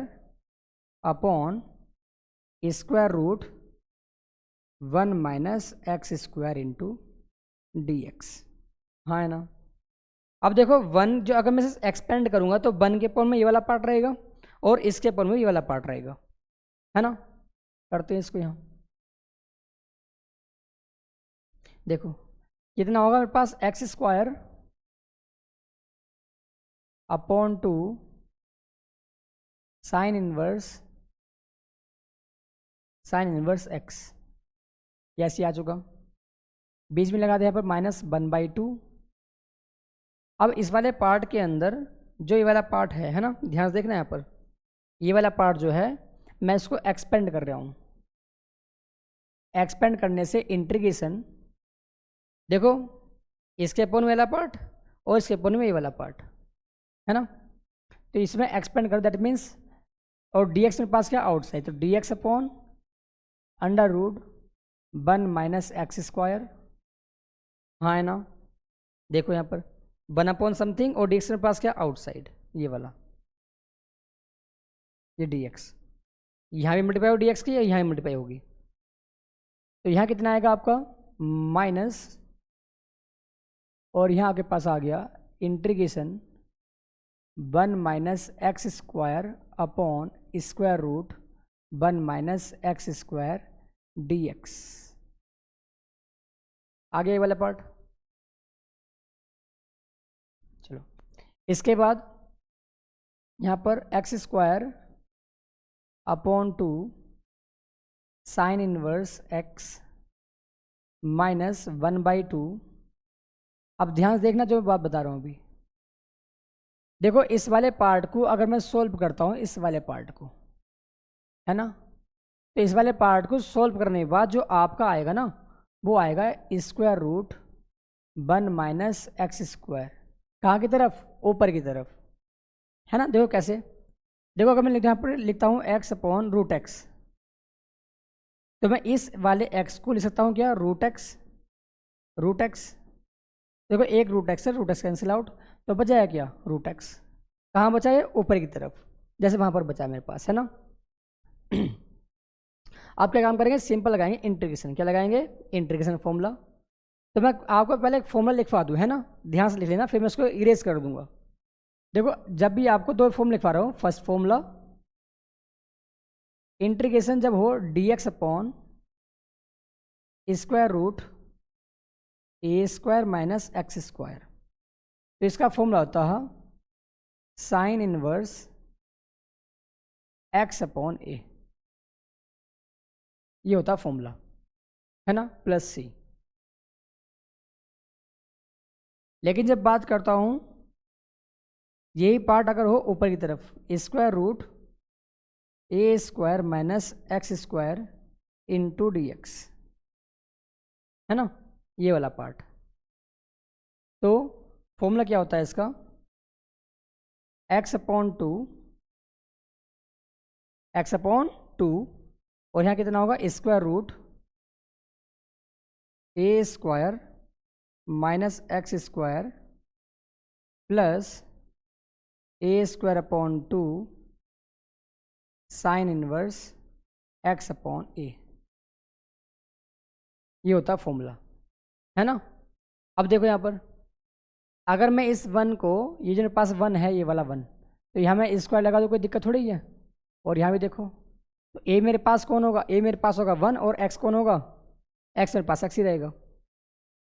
upon square root 1 minus x square into D x. हाँ है ना? अब देखो 1 जो अगर मैं एक्सपेंड करूँगा तो 1 के पॉइंट में ये वाला पार्ट रहेगा और इसके पॉइंट में ये वाला पार्ट रहेगा, है ना? करते हैं इसको यहाँ। देखो कितना होगा मेरे पास? X square upon 2 sine inverse x, ऐसे आ चुका। बीच में लगा दिया यहाँ पर -1/2। अब इस वाले पार्ट के अंदर जो ये वाला पार्ट है ना, ध्यान से देखना यहाँ पर, ये वाला पार्ट जो है मैं इसको एक्सपेंड कर रहा हूँ। एक्सपेंड करने से इंटीग्रेशन, देखो इसके पोन वाला पार्ट और इसके पोन में ये वाला पार्ट है ना, तो इसमें एक्सपेंड कर, दैट मीन्स, और डी एक्स में पास क्या? आउटसाइड, तो d x upon under root 1 minus x square. हाँ है ना? देखो यहाँ पर 1 अपॉन समथिंग और डी एक्स में पास क्या? आउटसाइड, ये वाला, ये डी एक्स यहाँ भी मल्टीप्लाई हो डी एक्स की, यहाँ भी मल्टीप्लाई होगी, तो यहाँ कितना आएगा आपका? माइनस, और यहाँ आपके पास आ गया integration 1 minus x square upon square root 1 minus x square d x. आगे ये वाला पार्ट। चलो इसके बाद यहाँ पर x square upon 2 sine inverse x minus 1/2। अब ध्यान से देखना जो मैं बात बता रहा हूँ अभी, देखो इस वाले पार्ट को अगर मैं सोल्व करता हूँ, इस वाले पार्ट को, है ना, तो इस वाले पार्ट को सोल्व करने के बाद जो आपका आएगा ना, वो आएगा square root 1 minus x square. कहाँ की तरफ? ऊपर की तरफ, है ना। देखो कैसे, देखो अगर मैं यहाँ पर लिखता हूँ एक्स अपॉन रूट एक्स, तो मैं इस वाले एक्स को लिख सकता हूँ क्या? Root x, root x. देखो एक रूट एक्स है, रूट एक्स कैंसिल आउट, तो बचाया क्या? Root x. कहाँ बचा है? ऊपर की तरफ, जैसे वहाँ पर बचा मेरे पास, है ना। आप क्या काम करेंगे? सिंपल लगाएंगे इंटीग्रेशन। क्या लगाएंगे? Integration formula. तो मैं आपको पहले एक फॉर्मूला लिखवा दूँ, है ना, ध्यान से लिख लेना, फिर मैं उसको इरेज कर दूंगा। देखो जब भी आपको दो फॉर्म लिखवा रहा हूँ, फर्स्ट फॉर्मूला इंटीग्रेशन जब हो d x upon square root ए स्क्वायर माइनस एक्स स्क्वायर, तो इसका फॉर्मूला होता है साइन इनवर्स एक्स अपॉन ए, ये होता फॉर्मूला, है ना, प्लस सी। लेकिन जब बात करता हूं यही पार्ट अगर हो ऊपर की तरफ, स्क्वायर रूट ए square minus x square into D x, है ना, ये वाला पार्ट, तो फॉर्मूला क्या होता है इसका? X upon two, x upon two, और यहाँ कितना होगा? Square root A square minus x square plus A square upon two sine inverse x upon ए, ये होता फॉर्मूला, है ना। अब देखो यहाँ पर अगर मैं इस वन को, ये जो मेरे पास वन है, ये वाला वन, तो यहाँ मैं स्क्वायर लगा दूँ, कोई दिक्कत थोड़ी है। और यहाँ भी देखो, तो ए मेरे पास कौन होगा? ए मेरे पास होगा वन, और एक्स कौन होगा? एक्स मेरे पास एक्स ही रहेगा।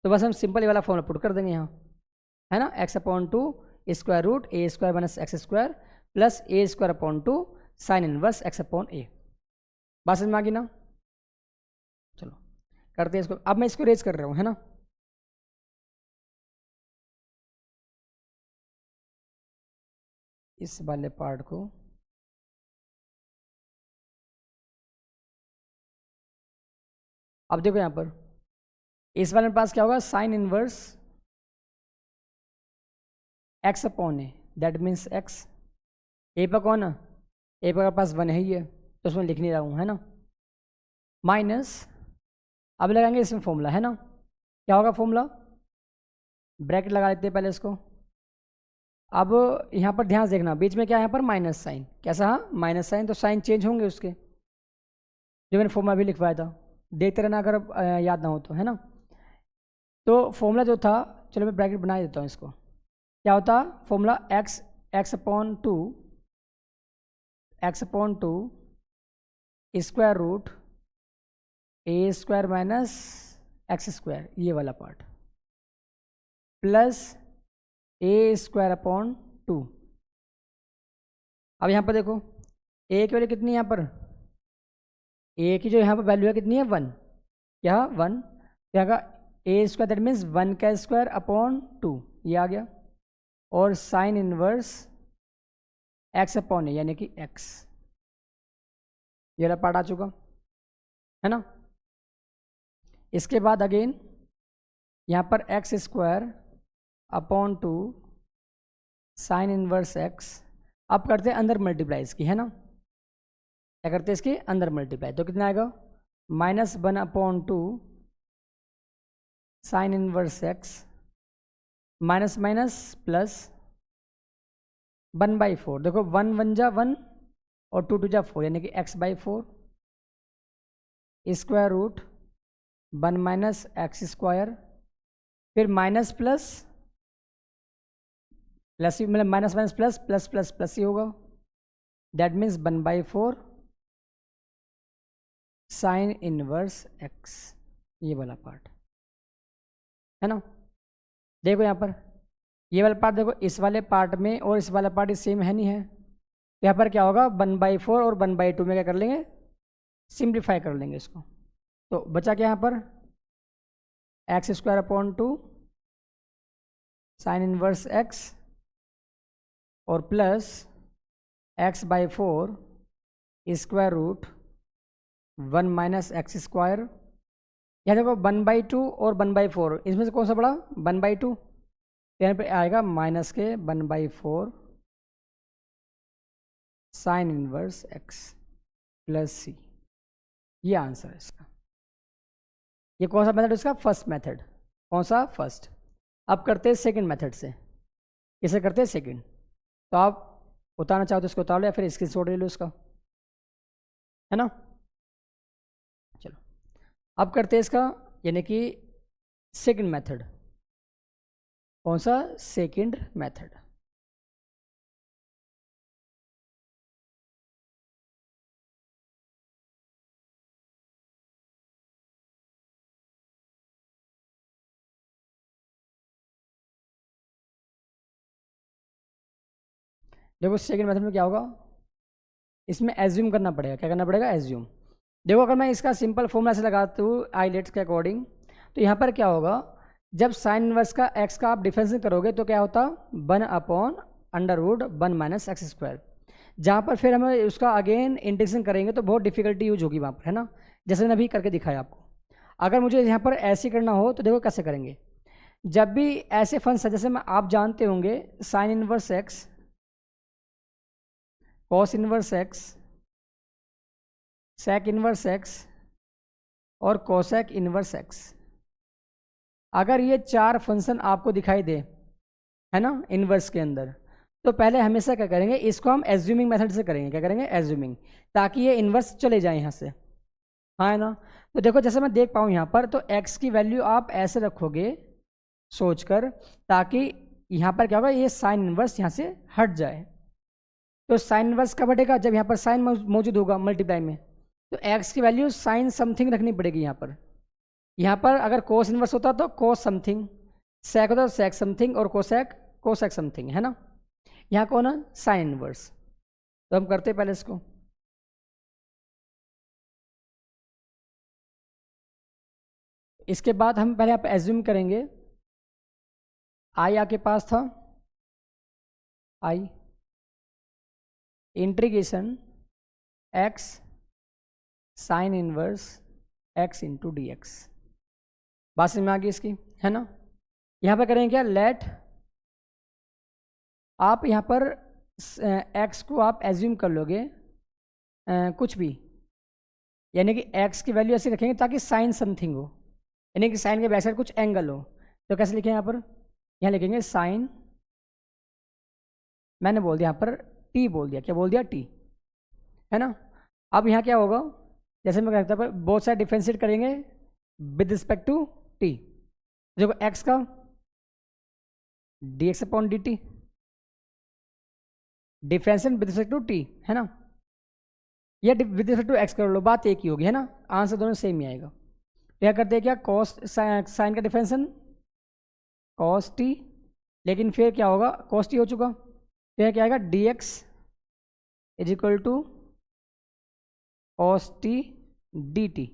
तो बस हम सिंपल ये वाला फॉर्मूला पुट कर देंगे यहाँ, है ना, x upon two square root A square minus x square plus A square upon two sine inverse x upon A. बात समझ में आ गई ना? चलो करते हैं इसको। अब मैं इसको रेज कर रहा हूँ, है ना, इस वाले पार्ट को, अब देखो यहाँ पर इस वाले पास क्या होगा? Sine inverse x upon A, that means x. A पर कौन है? ए पर पास वन है ही है, तो उसमें लिख नहीं रहा हूँ, है ना, माइनस, अब लगाएंगे इसमें फॉर्मूला, है ना, क्या होगा फॉर्मूला? ब्रैकेट लगा लेते हैं पहले इसको। अब यहाँ पर ध्यान से देखना, बीच में क्या है? यहाँ पर माइनस साइन, कैसा? हाँ माइनस साइन, तो साइन चेंज होंगे उसके, जो मैंने फॉर्मूला भी लिखवाया था, देखते रहना अगर याद ना हो तो, है ना। तो फॉर्मूला जो था, चलो मैं ब्रैकेट बना देता हूँ इसको, क्या होता formula? X, x upon two, x upon two square root ए स्क्वायर माइनस एक्स स्क्वायर, ये वाला part, plus A square upon two. अब यहाँ पर देखो ए की वैल्यू कितनी है? यहाँ पर ए की जो यहाँ पर वैल्यू है कितनी है? वन, क्या? वन। क्या का ए स्क्वायर, दैट मीन्स वन का स्क्वायर अपॉन टू, ये आ गया, और साइन इनवर्स एक्स अपॉन ए, यानी कि एक्स, ये वाला पार्ट आ चुका, है ना। इसके बाद अगेन यहाँ पर x square upon two sine inverse x, अब करते हैं अंदर मल्टीप्लाई इसकी, है ना, क्या करते हैं इसके अंदर मल्टीप्लाई, तो कितना आएगा? Minus one upon two sine inverse x minus minus plus one by four, देखो वन वन जा वन और टू टू जा फोर, यानी कि x by four square root one minus x square, फिर माइनस प्लस प्लस, मतलब minus minus plus plus plus plus ही होगा, that means one by four sine inverse x, ये वाला पार्ट, है ना। देखो यहाँ पर ये वाला पार्ट, देखो इस वाले पार्ट में और इस वाला पार्ट सेम है नहीं है, यहाँ पर क्या होगा? वन बाई फोर और वन बाई टू में क्या कर लेंगे? सिंप्लीफाई कर लेंगे इसको, तो बचा क्या यहाँ पर? X square upon two sine inverse x और plus x by 4 square root 1 minus x square. यहाँ देखो 1/2 और 1/4, इसमें से कौन सा बड़ा? 1/2। यहाँ पे आएगा माइनस के 1/4 साइन इनवर्स एक्स प्लस सी। ये आंसर है इसका। ये कौन सा मेथड? इसका फर्स्ट मेथड। कौन सा? फर्स्ट। अब करते हैं सेकंड मेथड से। इसे करते हैं सेकंड। तो आप उतारना चाहो तो इसको उतार लो या फिर स्क्रीनशॉट ले लो इसका, है ना। चलो अब करते हैं इसका, यानी कि सेकंड मेथड। कौन सा? Second method. देखो सेकंड मेथड में क्या होगा, इसमें एज्यूम करना पड़ेगा। क्या करना पड़ेगा? एज्यूम। देखो अगर मैं इसका सिंपल फॉर्मूला से लगाता हूँ आईलेट्स के अकॉर्डिंग, तो यहाँ पर क्या होगा, जब साइन इनवर्स का एक्स का आप डिफरेंस करोगे तो क्या होता? 1/√1 माइनस एक्स स्क्वायर। जहाँ पर फिर हमें उसका अगेन इंटीग्रेशन करेंगे तो बहुत डिफिकल्टी यूज होगी वहाँ पर, है ना। जैसे मैंने अभी करके दिखाया आपको। अगर मुझे यहाँ पर ऐसे करना हो तो देखो कैसे करेंगे। जब भी ऐसे फंक्शन, जैसे मैं आप जानते होंगे sine inverse x, cos inverse x, sec inverse x और कोसेक इनवर्स एक्स। अगर ये चार फंक्शन आपको दिखाई दे, है ना, इनवर्स के अंदर, तो पहले हमेशा क्या करेंगे, इसको हम एज्यूमिंग मेथड से करेंगे। क्या करेंगे? एज्यूमिंग, ताकि ये इनवर्स चले जाए यहाँ से, हाँ है ना। तो देखो जैसे मैं देख पाऊँ यहाँ पर, तो x की वैल्यू आप ऐसे रखोगे सोचकर, ताकि यहाँ पर क्या होगा, ये साइन इनवर्स यहाँ से हट जाए। तो साइन इनवर्स कब हटेगा? जब यहाँ पर साइन मौजूद होगा मल्टीप्लाई में। तो x की वैल्यू साइन समथिंग रखनी पड़ेगी यहाँ पर। यहाँ पर अगर कोस इनवर्स होता तो कोस समथिंग, सेक होता तो सेक समथिंग और कोसेक कोसेक समथिंग, है ना। यहाँ कौन है? Sine inverse. तो हम करते हैं पहले इसको। इसके बाद हम पहले आप एज्यूम करेंगे, आई आपके पास था, I integration x sine inverse x into D x. बात समझ में आ गई इसकी, है ना। यहाँ पर करेंगे क्या, लेट, आप यहाँ पर एक्स को आप एज्यूम कर लोगे कुछ भी, यानी कि एक्स की वैल्यू ऐसी रखेंगे ताकि साइन समथिंग हो, यानी कि साइन के बैक साइड कुछ एंगल हो। तो कैसे लिखें यहाँ पर? यहाँ लिखेंगे साइन, मैंने बोल दिया यहाँ पर टी बोल दिया। क्या बोल दिया? टी, है ना। अब यहाँ क्या होगा, जैसे मैं कहता हूँ बोथ साइड डिफरेंशिएट करेंगे विद रिस्पेक्ट टू टी। देखो एक्स का d x upon d t, differentiate with respect to t, है ना। या विद रिस्पेक्ट टू एक्स कर लो, बात एक ही होगी, है ना। आंसर दोनों सेम ही आएगा। क्या करते हैं, क्या कॉस साइन का डिफरेंशन कॉस टी, लेकिन फिर क्या होगा, कॉस टी हो चुका, तो क्या आएगा, d x is equal to cos t d t.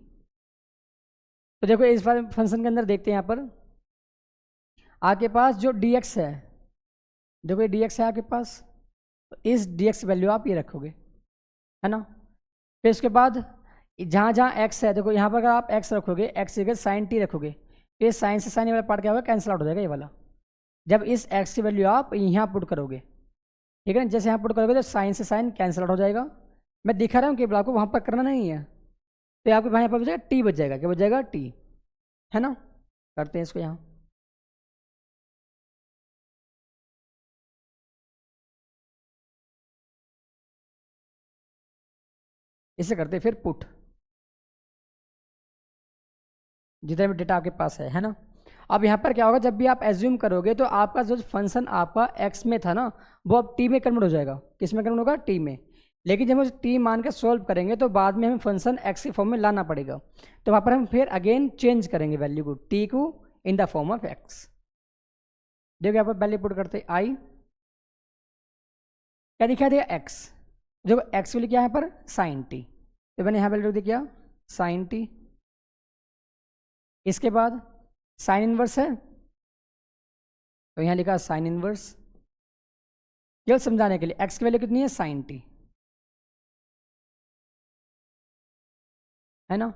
तो देखो इस फंक्शन के अंदर देखते हैं यहाँ पर आपके पास जो डी एक्स है, देखो ये डी एक्स है आपके पास, तो इस डी एक्स वैल्यू आप ये रखोगे, है ना। फिर उसके बाद जहाँ जहाँ एक्स है, देखो यहाँ पर अगर आप एक्स रखोगे, एक्स जगह साइन टी रखोगे, फिर साइन से साइन वाला पार्ट क्या होगा, कैंसिल आउट हो जाएगा ये वाला। जब इस एक्स की वैल्यू आप यहाँ पुट करोगे, ठीक है, जैसे यहाँ पुट करोगे तो साइन से साइन कैंसिल आउट हो जाएगा। मैं दिखा रहा हूँ केवल, आपको वहाँ पर करना नहीं है। तो आपको यहाँ पर बचेगा टी, बच जाएगा। क्या बच जाएगा? टी, है ना। करते हैं इसको यहाँ, इसे करते हैं फिर पुट, जितना भी डेटा आपके पास है ना। अब यहाँ पर क्या होगा, जब भी आप एज्यूम करोगे तो आपका जो फंक्शन आपका एक्स में था ना, वो अब टी में कन्वर्ट हो जाएगा। किस में कन्वर्ट होगा? टी में। लेकिन जब हम टी मान के सॉल्व करेंगे तो बाद में हमें फंक्शन एक्स के फॉर्म में लाना पड़ेगा। तो वहाँ पर हम फिर अगेन चेंज करेंगे वैल्यू को, टी को in the form of x. देखो यहाँ पर वैल्यू पुट करते आई, क्या दिखा दिया? एक्स। जो एक्स वैल्यू क्या है यहाँ पर? Sine t. तो मैंने यहाँ वैल्यू दिया क्या? Sine t. इसके बाद साइन इनवर्स है, तो यहाँ लिखा साइन इनवर्स केवल समझाने के लिए, एक्स की वैल्यू कितनी है साइन टी, है ना,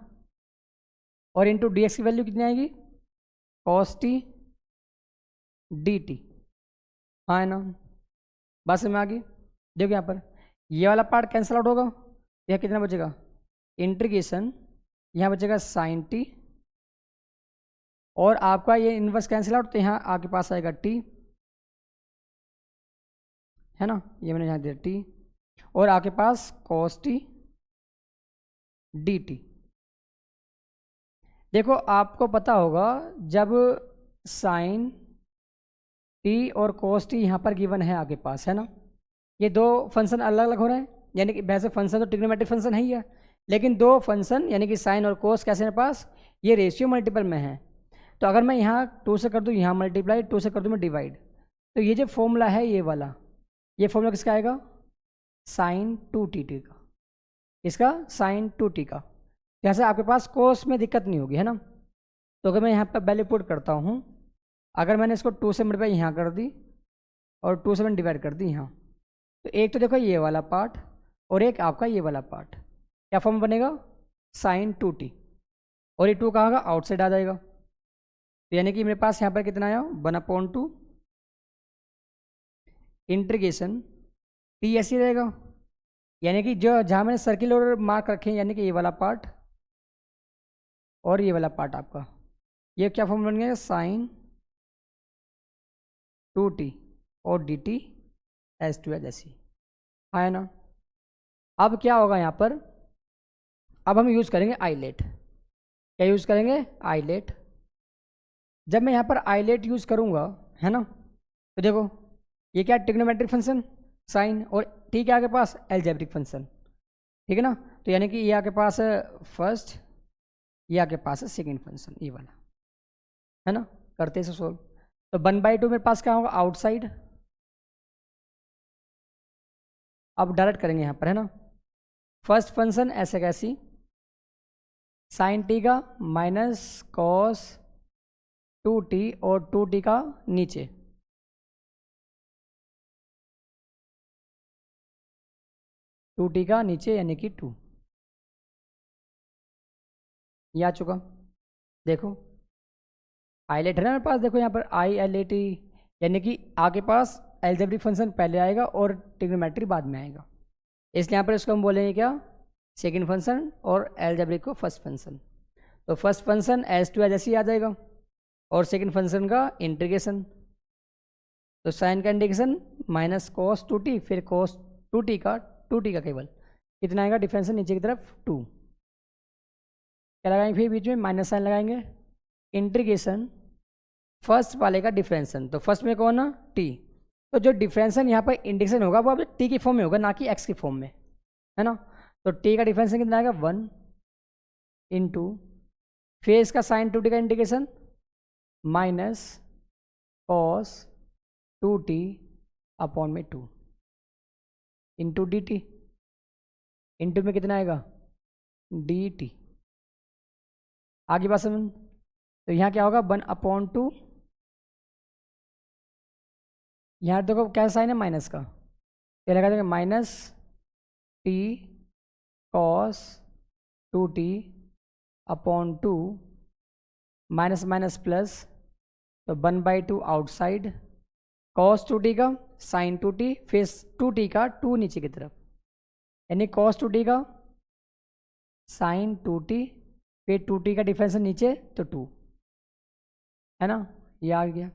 और इंटू डी एक्स की वैल्यू कितनी आएगी कॉस टी डी टी, हाँ है ना, बस में आ गई। देखो यहाँ पर ये वाला पार्ट कैंसिल आउट होगा, यह कितना बचेगा इंटीग्रेशन, यहाँ बचेगा साइन टी, और आपका ये इनवर्स कैंसिल आउट तो यहाँ आपके पास आएगा टी, है ना, ये मैंने यहाँ दिया टी, और आपके पास कॉस टी डी टी। देखो आपको पता होगा जब साइन टी और कॉस टी यहाँ पर गिवन है आपके पास, है ना, ये दो फंक्शन अलग अलग हो रहे हैं, यानी कि वैसे फंक्शन तो ट्रिग्नोमेट्रिक फंक्शन है ही है, लेकिन दो फंक्शन यानी कि साइन और कोस कैसे मेरे पास ये रेशियो मल्टीपल में है। तो अगर मैं यहाँ 2 से कर दूँ यहाँ मल्टीप्लाई, 2 से कर दूँ मैं डिवाइड, तो ये जो फॉर्मूला है ये वाला, ये फॉर्मूला किसका आएगा साइन 2t का, इसका साइन 2t का, जैसे आपके पास कोस में दिक्कत नहीं होगी, है ना। तो अगर मैं यहाँ पर वैल्यू पुट करता हूँ, अगर मैंने इसको 2 से मल्टीप्लाई यहाँ कर दी और 2 से मैंने डिवाइड कर दी यहाँ, तो एक तो देखो ये वाला पार्ट और एक आपका ये वाला पार्ट, क्या फॉर्म बनेगा साइन 2t, और ये 2 कहाँ का आउटसाइड आ जाएगा, तो यानी कि मेरे पास यहाँ पर कितना आया 1/2 इंटीग्रेशन टी ऐसे रहेगा, यानी कि जो जहाँ मैंने सर्किल और मार्क रखे हैं, यानी कि ये वाला पार्ट और ये वाला पार्ट आपका, ये क्या फॉर्म बन गया साइन 2t और dt एस टू एज ऐसी, है ना। अब क्या होगा यहाँ पर, अब हम यूज़ करेंगे आईलेट, क्या यूज़ करेंगे आईलेट। जब मैं यहाँ पर आईलेट यूज़ करूँगा, है ना, तो देखो ये क्या ट्रिग्नोमेट्रिक फंक्शन साइन, और टी क्या आपके पास अलजेब्रिक फंक्शन, ठीक है ना, तो यानी कि ये आपके पास है फर्स्ट, ये आपके पास है सेकेंड फंक्शन, ये वाला, है ना, करते इसे सोल्व। तो 1/2 मेरे पास क्या होगा आउटसाइड, अब डायरेक्ट करेंगे यहाँ पर, है ना, फर्स्ट फंक्शन ऐसे कैसी साइन टी का माइनस कॉस 2t और 2t का नीचे, टू टी का नीचे यानी कि 2, ये आ चुका। देखो आईलेट है ना मेरे पास, देखो यहाँ पर ILAT, यानी कि आपके पास एल्जेब्रिक फंक्शन पहले आएगा और ट्रिग्नोमेट्री बाद में आएगा, इसलिए यहाँ पर इसको हम बोलेंगे क्या सेकंड फंक्शन और एल्जेब्रिक को फर्स्ट फंक्शन। तो फर्स्ट फंक्शन एज टू एज ऐसे ही आ जाएगा और सेकंड फंक्शन का इंटीग्रेशन, तो साइन का इंटीग्रेशन माइनस कॉस 2t, फिर कॉस 2t का केवल कितना आएगा डिफरेंस नीचे की तरफ 2, क्या लगाएंगे फिर बीच में माइनस साइन लगाएंगे, इंटीग्रेशन फर्स्ट वाले का डिफरेंसन, तो फर्स्ट में कौन ना टी, तो जो डिफरेंसन यहाँ पर इंटीग्रेशन होगा वो अब टी की फॉर्म में होगा ना कि एक्स की फॉर्म में, है ना। तो टी का डिफरेंसन कितना आएगा 1 इंटू फिर इसका साइन 2t का integration minus cos 2t upon में 2 इंटू डी टी, इंटू में कितना आएगा डी टी, आगे बात समझ। तो यहाँ क्या होगा 1/2, यहाँ देखो क्या साइन है माइनस का, तो लगा देंगे minus T cos 2t upon 2 minus minus plus, तो 1/2 आउटसाइड कॉस 2t का साइन 2t फिर 2t का 2 नीचे की तरफ, यानी कॉस 2t का साइन 2t फिर 2t का डिफरेंस नीचे तो 2, है ना, ये आ गया।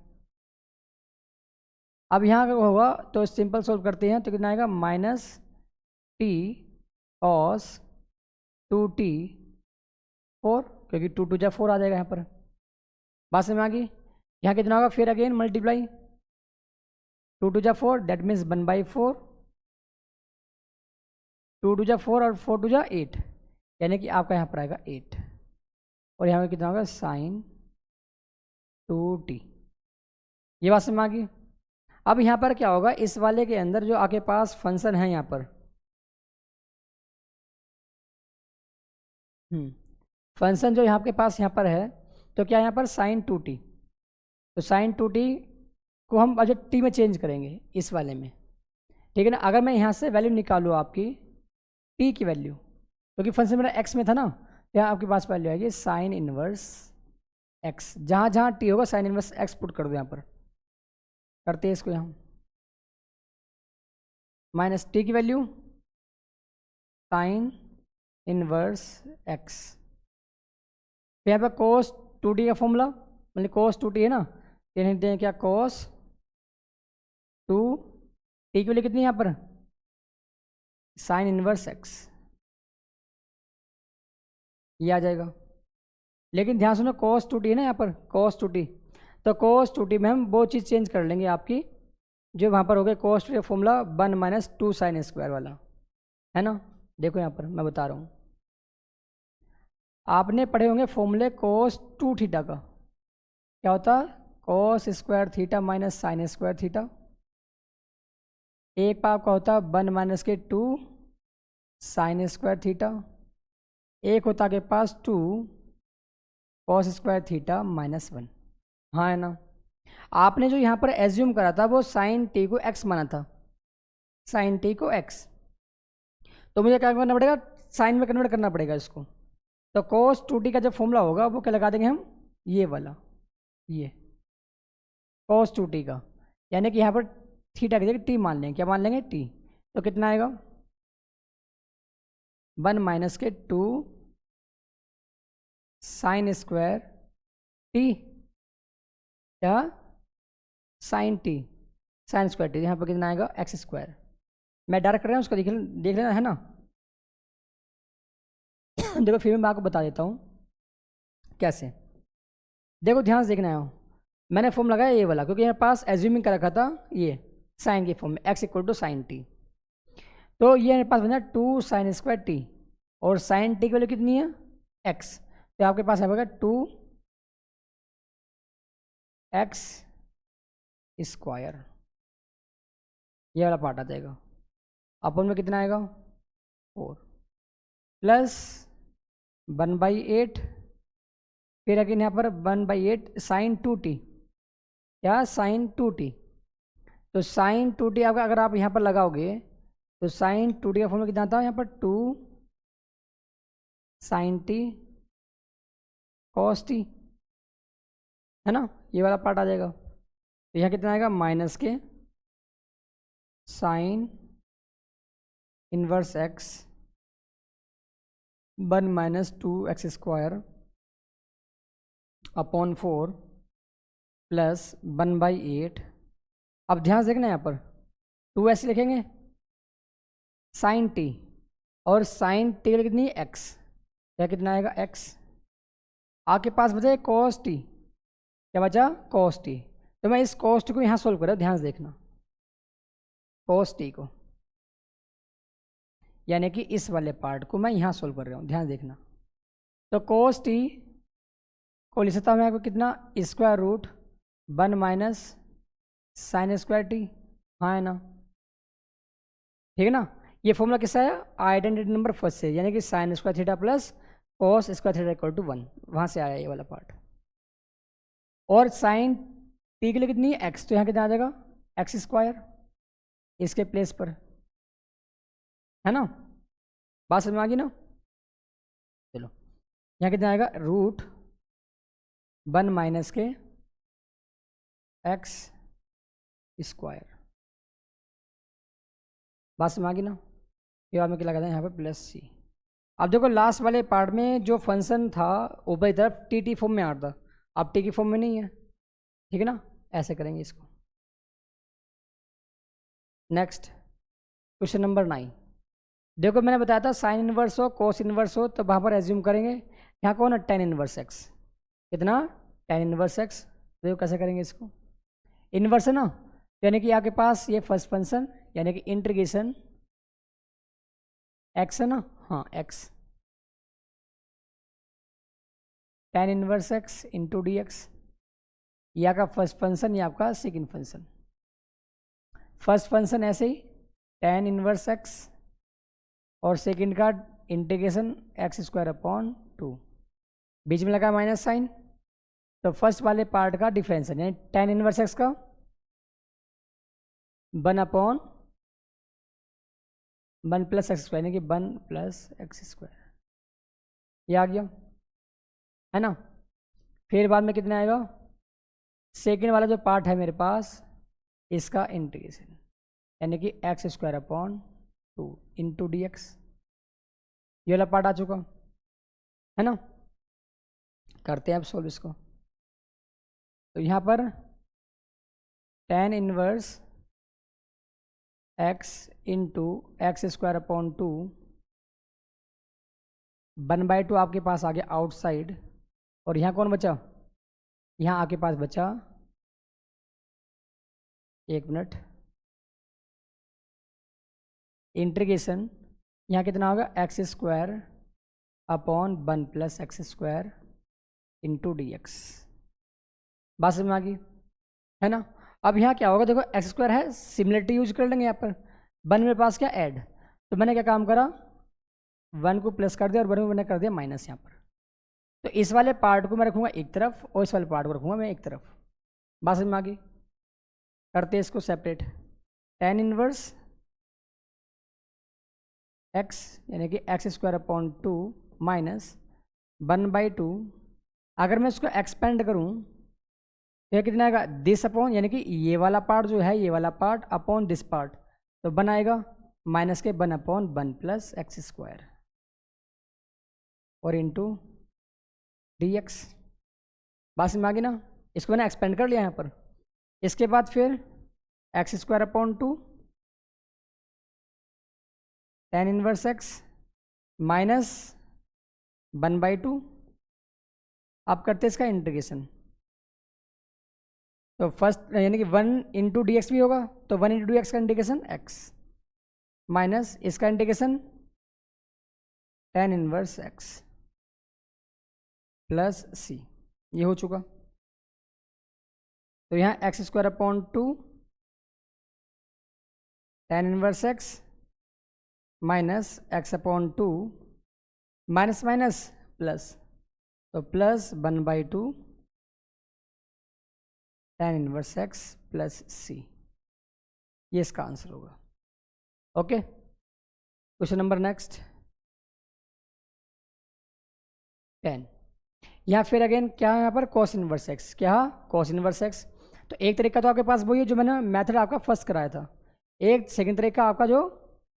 अब यहाँ का होगा तो सिंपल सोल्व करते हैं, तो कितना आएगा माइनस टी कॉस 2t 4, क्योंकि 2 2 4 आ जाएगा यहाँ पर, बात समझ में आ गई। यहाँ कितना होगा फिर अगेन मल्टीप्लाई 2 2 4, दैट मीन्स 1/4, 2 2 4 और 4 2 8, यानी कि आपका यहाँ पर आएगा 8, और यहाँ पर कितना होगा साइन 2t, ये बात समझ में आ गई। अब यहाँ पर क्या होगा इस वाले के अंदर जो आपके पास फंक्शन है यहाँ पर, फंक्शन जो यहाँ के पास यहाँ पर है, तो क्या यहाँ पर साइन 2t, तो साइन 2t को हम अच्छा टी में चेंज करेंगे इस वाले में, ठीक है ना। अगर मैं यहाँ से वैल्यू निकालूँ आपकी टी की वैल्यू, क्योंकि फंक्शन मेरा एक्स में था ना, यहाँ आपके पास वैल्यू आएगी साइन इनवर्स एक्स। जहाँ जहाँ टी होगा साइन इनवर्स एक्स पुट कर दो, यहाँ पर करते हैं इसको, यहाँ माइनस टी की वैल्यू साइन इनवर्स एक्स। तो यहाँ पर कोस 2t का फॉर्मूला, मतलब कोस 2t है ना, ये लिखते हैं क्या, कोस 2t की वैल्यू कितनी है यहाँ पर, साइन इनवर्स एक्स, ये आ जाएगा। लेकिन ध्यान सुनो, कोस 2t है ना यहाँ पर, कोस 2t, तो कोस 2t में हम वो चीज़ चेंज कर लेंगे आपकी, जो वहाँ पर हो गया कोस 2t का फॉर्मूला 1 माइनस 2 साइन स्क्वायर वाला, है ना। देखो यहाँ पर मैं बता रहा हूँ, आपने पढ़े होंगे फॉर्मूले कोस 2 थीटा का, क्या होता है, cos square theta minus sine square theta. एक पाव का होता है 1 माइनस के 2 साइन स्क्वायर थीटा, एक होता के पास 2 कॉस स्क्वायर थीटा माइनस 1, हाँ है ना। आपने जो यहाँ पर एज्यूम करा था वो साइन टी को एक्स माना था, साइन टी को एक्स, तो मुझे क्या करना पड़ेगा, साइन में कन्वर्ट करना पड़ेगा इसको। तो कोस 2t का जो फॉर्मूला होगा वो क्या लगा देंगे हम, ये वाला, ये कोस 2t का, यानी कि यहाँ पर थीटा की जगह टी मान लेंगे, क्या मान लेंगे, टी। तो कितना आएगा, 1 माइनस के 2 साइन स्क्वायर टी, क्या, sine t, sine square t, यहाँ पर कितना आएगा, एक्स स्क्वायर। मैं डायरेक्ट कर रहा हूँ उसको, देख लेना है ना। देखो फिर मैं आपको बता देता हूँ कैसे। देखो ध्यान से देखना है, मैंने फॉर्म लगाया ये वाला, क्योंकि मेरे पास एज्यूमिंग कर रखा था ये साइन की फॉर्म में, x equal to sine t. तो ये मेरे पास बना 2 साइन स्क्वायर टी, और साइन टी की वैल्यू कितनी है, एक्स, तो आपके पास आएगा 2 एक्स स्क्वायर, ये वाला पार्ट आ जाएगा। अपन में कितना आएगा, 4 प्लस 1/8, फिर अगेन यहाँ पर 1/8 साइन 2t, क्या, साइन 2t। तो साइन 2t आपका अगर आप यहाँ पर लगाओगे तो साइन 2t का फॉर्मूला कितना था यहाँ पर, 2 साइन टी कॉस टी, है ना, ये वाला पार्ट आ जाएगा। तो यहाँ कितना आएगा, माइनस के sign inverse x 1 minus 2 x square upon 4 plus 1/8। अब ध्यान से देखना यहाँ पर 2 ऐसे लिखेंगे साइन टी, और साइन टी कितनी है, एक्स, क्या कितना आएगा, एक्स। आपके पास बचा कॉस टी, क्या बचा, कॉस टी। तो मैं इस कॉस टी को यहाँ सोल्व कर रहा हूँ, ध्यान से देखना, कॉस टी को, यानी कि इस वाले पार्ट को मैं यहाँ सोल्व कर रहा हूँ, ध्यान देखना। तो कॉस टी को लिख सकता हूँ मैं आपको कितना, square root 1 minus sine square t, हाँ है ना, ठीक है ना। ये फॉर्मूला किससे आया, आइडेंटिटी नंबर फर्स्ट से, यानी कि sine square theta plus cos square theta equal to 1, वहाँ से आया ये वाला पार्ट। और साइन टी के लिए कितनी है, एक्स, तो यहाँ कितना आ जाएगा, एक्स स्क्वायर, इसके प्लेस पर, है ना, बात समझ में आ गई ना। चलो यहाँ कितना आएगा, रूट 1 माइनस के एक्स स्क्वायर, बात समझ आ गई ना। ये बाद में क्या लगाते हैं यहाँ पर प्लस सी। अब देखो लास्ट वाले पार्ट में जो फंक्शन था ऊपर की तरफ टी टी फॉर्म में आ रहा था, अब टी की फॉर्म में नहीं है, ठीक है ना, ऐसे करेंगे इसको। Next question number 9। देखो मैंने बताया था साइन इनवर्स हो कोस इनवर्स हो तो वहाँ पर एज्यूम करेंगे, यहाँ कौन है, टेन इनवर्स एक्स, कितना, टेन इनवर्स एक्स। देखो कैसे करेंगे इसको, इनवर्स है ना, यानी कि आपके पास ये फर्स्ट फंक्शन, यानी कि इंटीग्रेशन एक्स है ना, हाँ x, tan inverse x into D x, ये आपका फर्स्ट फंक्शन, ये आपका सेकेंड फंक्शन। फर्स्ट फंक्शन ऐसे ही टेन इनवर्स एक्स, और सेकेंड का इंटीग्रेशन एक्स स्क्वायर अपॉन 2, बीच में लगा माइनस साइन, तो फर्स्ट वाले पार्ट का डिफरेंस है, यानी टेन इनवर्स एक्स का 1 upon one plus x square यानी कि वन प्लस एक्स स्क्वायर, ये आ गया है ना। फिर बाद में कितना आएगा, सेकेंड वाला जो पार्ट है मेरे पास, इसका इंटीग्रेशन यानी कि x square upon 2 into D x, ये वाला पार्ट आ चुका है ना। करते हैं अब सोल्व इसको। तो यहाँ पर tan inverse x into x square upon 2 1/2 आपके पास आ गया आउटसाइड, और यहाँ कौन बचा, यहाँ आपके पास बचा, एक मिनट, इंटीग्रेशन यहाँ कितना होगा x square upon 1 plus x square into D x, बात समझ में आ गई है ना। अब यहाँ क्या होगा, देखो एक्स स्क्वायर है, सिमिलरिटी यूज कर लेंगे यहाँ पर, 1 मेरे पास क्या ऐड, तो मैंने क्या काम करा, 1 को प्लस कर दिया और 1 को मैंने कर दिया माइनस यहाँ पर। तो इस वाले पार्ट को मैं रखूँगा एक तरफ और इस वाले पार्ट को रखूँगा मैं एक तरफ, बात समझ में आ गई। करते हैं इसको सेपरेट, tan इनवर्स x यानी कि एक्स स्क्वायर अपॉन 2 माइनस 1/2, अगर मैं इसको एक्सपेंड करूँ तो यह कितना आएगा, दिस अपॉन यानी कि ये वाला पार्ट जो है, ये वाला पार्ट अपॉन दिस पार्ट, तो 1 आएगा माइनस के 1 अपॉन 1 प्लस एक्स स्क्वायर और इंटू डी एक्स, बात समझ में आ गई ना। इसको मैंने एक्सपेंड कर लिया यहाँ पर। इसके बाद फिर x square upon 2 tan inverse x minus 1/2, आप करते इसका इंटीग्रेशन, तो फर्स्ट यानी कि 1 इंटू डी एक्स भी होगा, तो 1 इंटू डी एक्स का इंटीग्रेशन x माइनस इसका integration tan inverse x plus c, ये हो चुका। तो यहाँ x square upon 2 tan inverse x minus x upon 2 minus minus plus, तो plus 1/2 tan inverse x plus c, ये इसका आंसर होगा। Okay, question number next 10। यहाँ फिर अगेन क्या है, यहाँ पर cos इनवर्स x, क्या cos इनवर्स x। तो एक तरीका तो आपके पास वही है जो मैंने मेथड आपका फर्स्ट कराया था, एक सेकंड तरीका आपका जो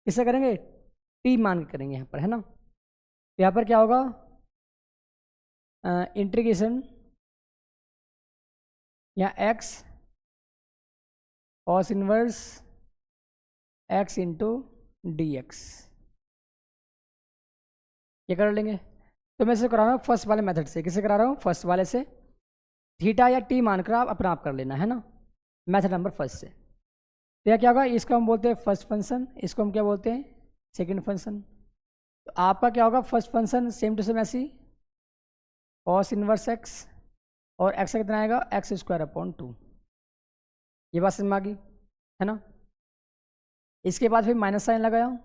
किससे करेंगे, t मान के करेंगे यहाँ पर, है ना। यहाँ पर क्या होगा, इंटीग्रेशन यहाँ x cos inverse x into D x, ये कर लेंगे। तो मैं इसे करा रहा हूँ फर्स्ट वाले मेथड से, किसे करा रहा हूँ, फर्स्ट वाले से, थीटा या टी मानकर आप अपना आप कर लेना है ना, मेथड नंबर फर्स्ट से। तो यह क्या होगा, इसको हम बोलते हैं फर्स्ट फंक्शन, इसको हम क्या बोलते हैं, सेकंड फंक्शन। तो आपका क्या होगा, first function same to same ऐसी cos इनवर्स x, और x का कितना आएगा, एक्स स्क्वायर अपॉन 2, ये बात समझ में आ गई है ना। इसके बाद फिर माइनस साइन लगाया,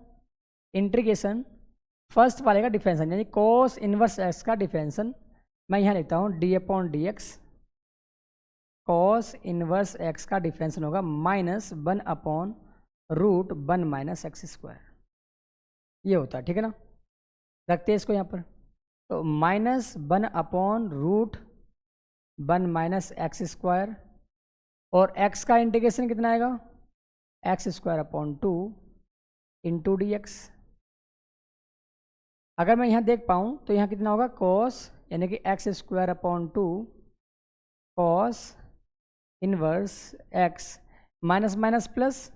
इंटीग्रेशन फर्स्ट वाले का डिफरेंसन यानी cos इनवर्स x का डिफरेंसन, मैं यहाँ लिखता हूँ d upon d x, cos inverse x का डिफरेंसन होगा minus 1 upon root 1 minus x square, ये होता है, ठीक है ना। रखते हैं इसको यहाँ पर, तो minus 1 upon root 1 minus x square, और x का इंटीग्रेशन कितना आएगा, x square upon 2 into D x. अगर मैं यहाँ देख पाऊँ तो यहाँ कितना होगा, cos यानी कि x square upon 2 cos inverse x minus minus plus,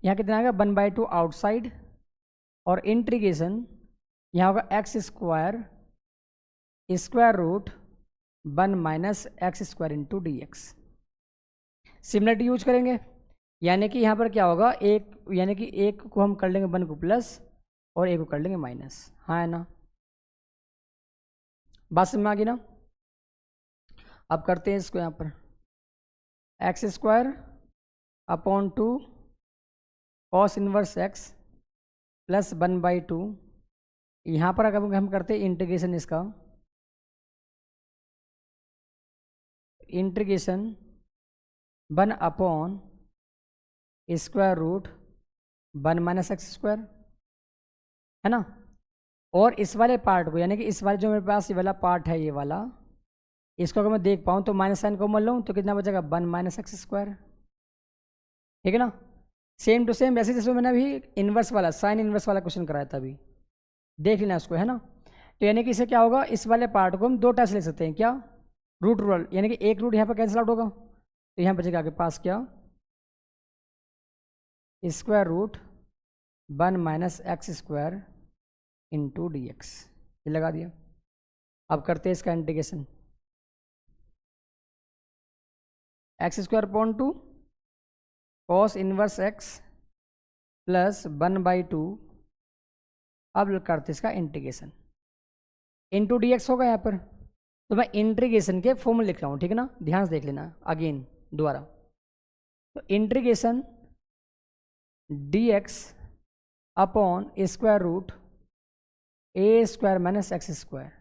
यहाँ कितना आएगा 1/2 आउटसाइड, और इंटीग्रेशन यहाँ होगा x square square root 1 minus x square into D x. Similarity use करेंगे, यानी कि यहाँ पर क्या होगा, एक यानी कि एक को हम कर लेंगे 1 को प्लस और एक को कर लेंगे माइनस, हाँ है ना, बात समझ में आ गई ना। अब करते हैं इसको यहाँ पर, x square upon 2 cos inverse x plus 1/2, यहाँ पर अगर हम करते हैं इंटीग्रेशन इसका, integration 1 upon square root 1 minus x square, है ना। और इस वाले पार्ट को, यानी कि इस वाले जो मेरे पास ये वाला पार्ट है, ये वाला, इसको अगर मैं देख पाऊँ तो माइनस साइन कॉमन लूँ तो कितना बचेगा, 1 माइनस एक्स स्क्वायर, ठीक है ना। सेम टू सेम वैसे जैसे मैंने अभी इन्वर्स वाला, साइन इन्वर्स वाला क्वेश्चन कराया था अभी, देख लेना उसको, है ना। तो यानी कि इसे क्या होगा, इस वाले पार्ट को हम दो टाइप से लिख सकते हैं, क्या, रूट रूल, यानी कि एक रूट यहाँ पर कैंसिल आउट होगा, तो यहाँ बचेगा आपके पास क्या, square root 1 minus x square into D x, ये लगा दिया। अब करते हैं इसका integration, x square upon 2 cos inverse x plus 1/2। अब करते इसका इंटीग्रेशन, इंटू डी एक्स होगा यहाँ पर, तो मैं इंटीग्रेशन के फॉर्मूले लिख रहा हूँ, ठीक है ना, ध्यान से देख लेना अगेन दोबारा। तो integration D x upon square root ए स्क्वायर माइनस एक्स स्क्वायर,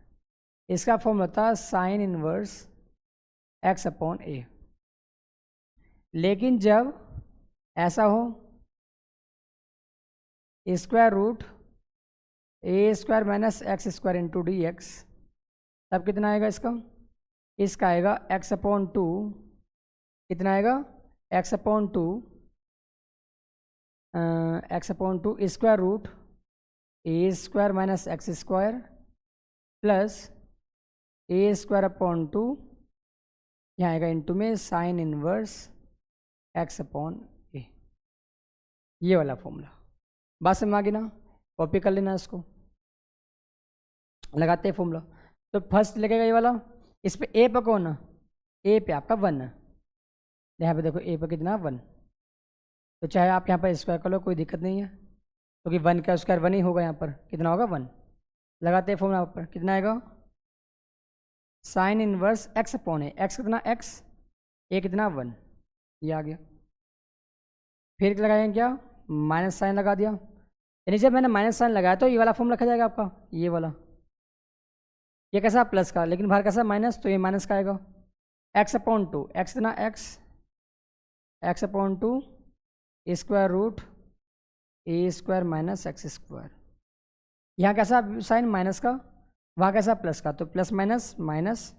इसका फॉर्म होता है sine inverse x upon A. लेकिन जब ऐसा हो स्क्वायर रूट ए square minus x square into D x, तब कितना आएगा इसका आएगा एक्स अपॉन 2, कितना आएगा, x upon 2 square root A square minus x square plus A square upon 2, यहाँ आएगा इंटू में साइन इनवर्स एक्स अपॉन ए, ये वाला फॉर्मूला। बात समझ आ गई ना, कॉपी कर लेना इसको, लगाते हैं फॉर्मूला। तो फर्स्ट लगेगा ये वाला, इस पे ए पर कौन, ए पे आपका 1 है, यहाँ पे देखो ए पर कितना 1, तो चाहे आप यहाँ पर स्क्वायर कर लो कोई दिक्कत नहीं है, क्योंकि 1 का स्क्वायर 1 ही होगा, यहाँ पर कितना होगा 1। लगाते हैं फॉर्मूला पर, कितना आएगा, साइन इनवर्स एक्स अपॉन ए, एक्स कितना एक्स, ए कितना 1, ये आ गया। फिर लगाएंगे क्या, माइनस साइन लगा दिया, यानी जब मैंने माइनस साइन लगाया तो ये वाला फॉर्म रखा जाएगा आपका, ये वाला, ये कैसा प्लस का, लेकिन बाहर कैसा माइनस, तो ये माइनस का आएगा। एक्स अपॉन 2, एक्स कितना एक्स अपॉन 2 स्क्वायर रूट ए स्क्वायर माइनस एक्स स्क्वायर, यहाँ कैसा साइन माइनस का, वहाँ कैसा प्लस का, तो प्लस माइनस माइनस,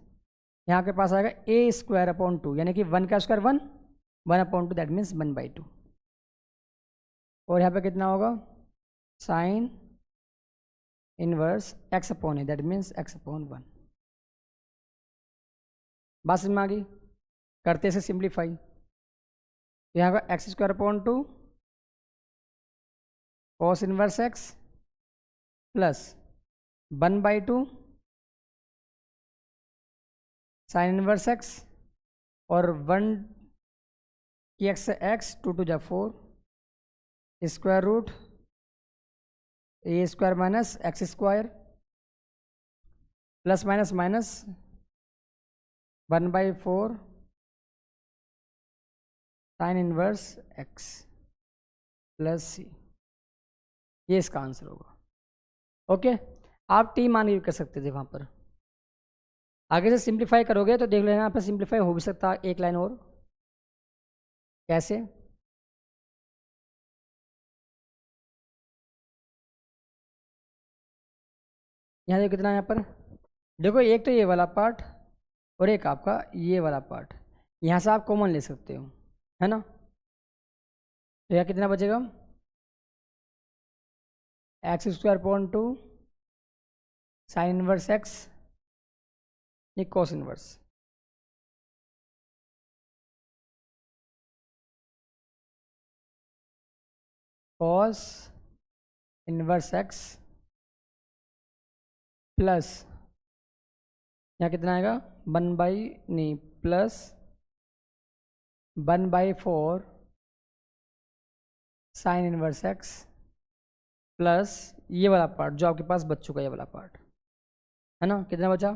यहाँ के पास आएगा ए स्क्वायर अपॉन 2, यानी कि 1 का स्क्वायर 1, 1 अपॉन 2 दैट मीन्स 1/2, और यहाँ पे कितना होगा, sine inverse x upon A that means x upon 1। बात समझ में आ गई, करते से सिंप्लीफाई, तो यहाँ का x square upon 2 cos inverse x plus 1/2 sign inverse x, और 1 की एक्स से एक्स, 2 2 जा 4 स्क्वायर रूट ए square minus x square plus minus minus 1/4 sine inverse x plus सी, ये इसका आंसर होगा। ओके, आप टी मान के कर सकते थे वहाँ पर, आगे से सिंप्लीफाई करोगे तो देख लेना यहाँ पर सिंप्लीफाई हो भी सकता है, एक लाइन और, कैसे, यहाँ देखो कितना, यहाँ पर देखो एक तो ये वाला पार्ट और एक आपका ये वाला पार्ट, यहाँ से आप कॉमन ले सकते हो, है ना। तो यहाँ कितना बचेगा, x square upon 2 sine inverse x, ये cos inverse, cos inverse x plus, यहाँ कितना आएगा 1/4 साइन इनवर्स एक्स प्लस ये वाला पार्ट जो आपके पास बच चुका है, ये वाला पार्ट, है ना। कितना बचा,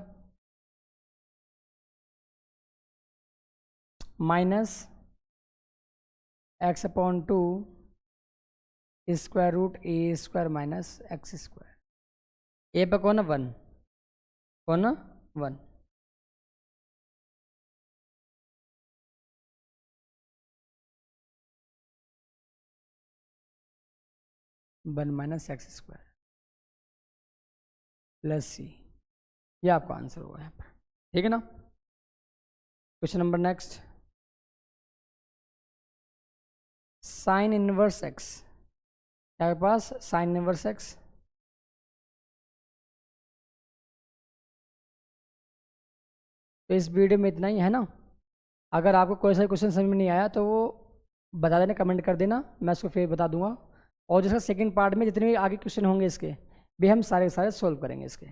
minus x upon 2 square root A square minus x square, A पर कौन है 1, कौन है 1, 1 माइनस एक्स स्क्वायर प्लस सी, ये आपका आंसर होगा यहाँ पर, ठीक है ना। Question number next, sine inverse x, आपके पास साइन इनवर्स एक्स, तो इस वीडियो में इतना ही है ना। अगर आपको कोई सा क्वेश्चन समझ में नहीं आया तो वो बता देना, कमेंट कर देना, मैं उसको फिर बता दूंगा। और जिसका सेकंड पार्ट में जितने भी आगे क्वेश्चन होंगे इसके भी हम सारे के सारे सोल्व करेंगे इसके।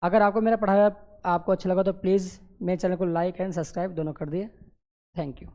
अगर आपको मेरा पढ़ाया आपको अच्छा लगा तो प्लीज़ मेरे चैनल को लाइक एंड सब्सक्राइब दोनों कर दिए। Thank you.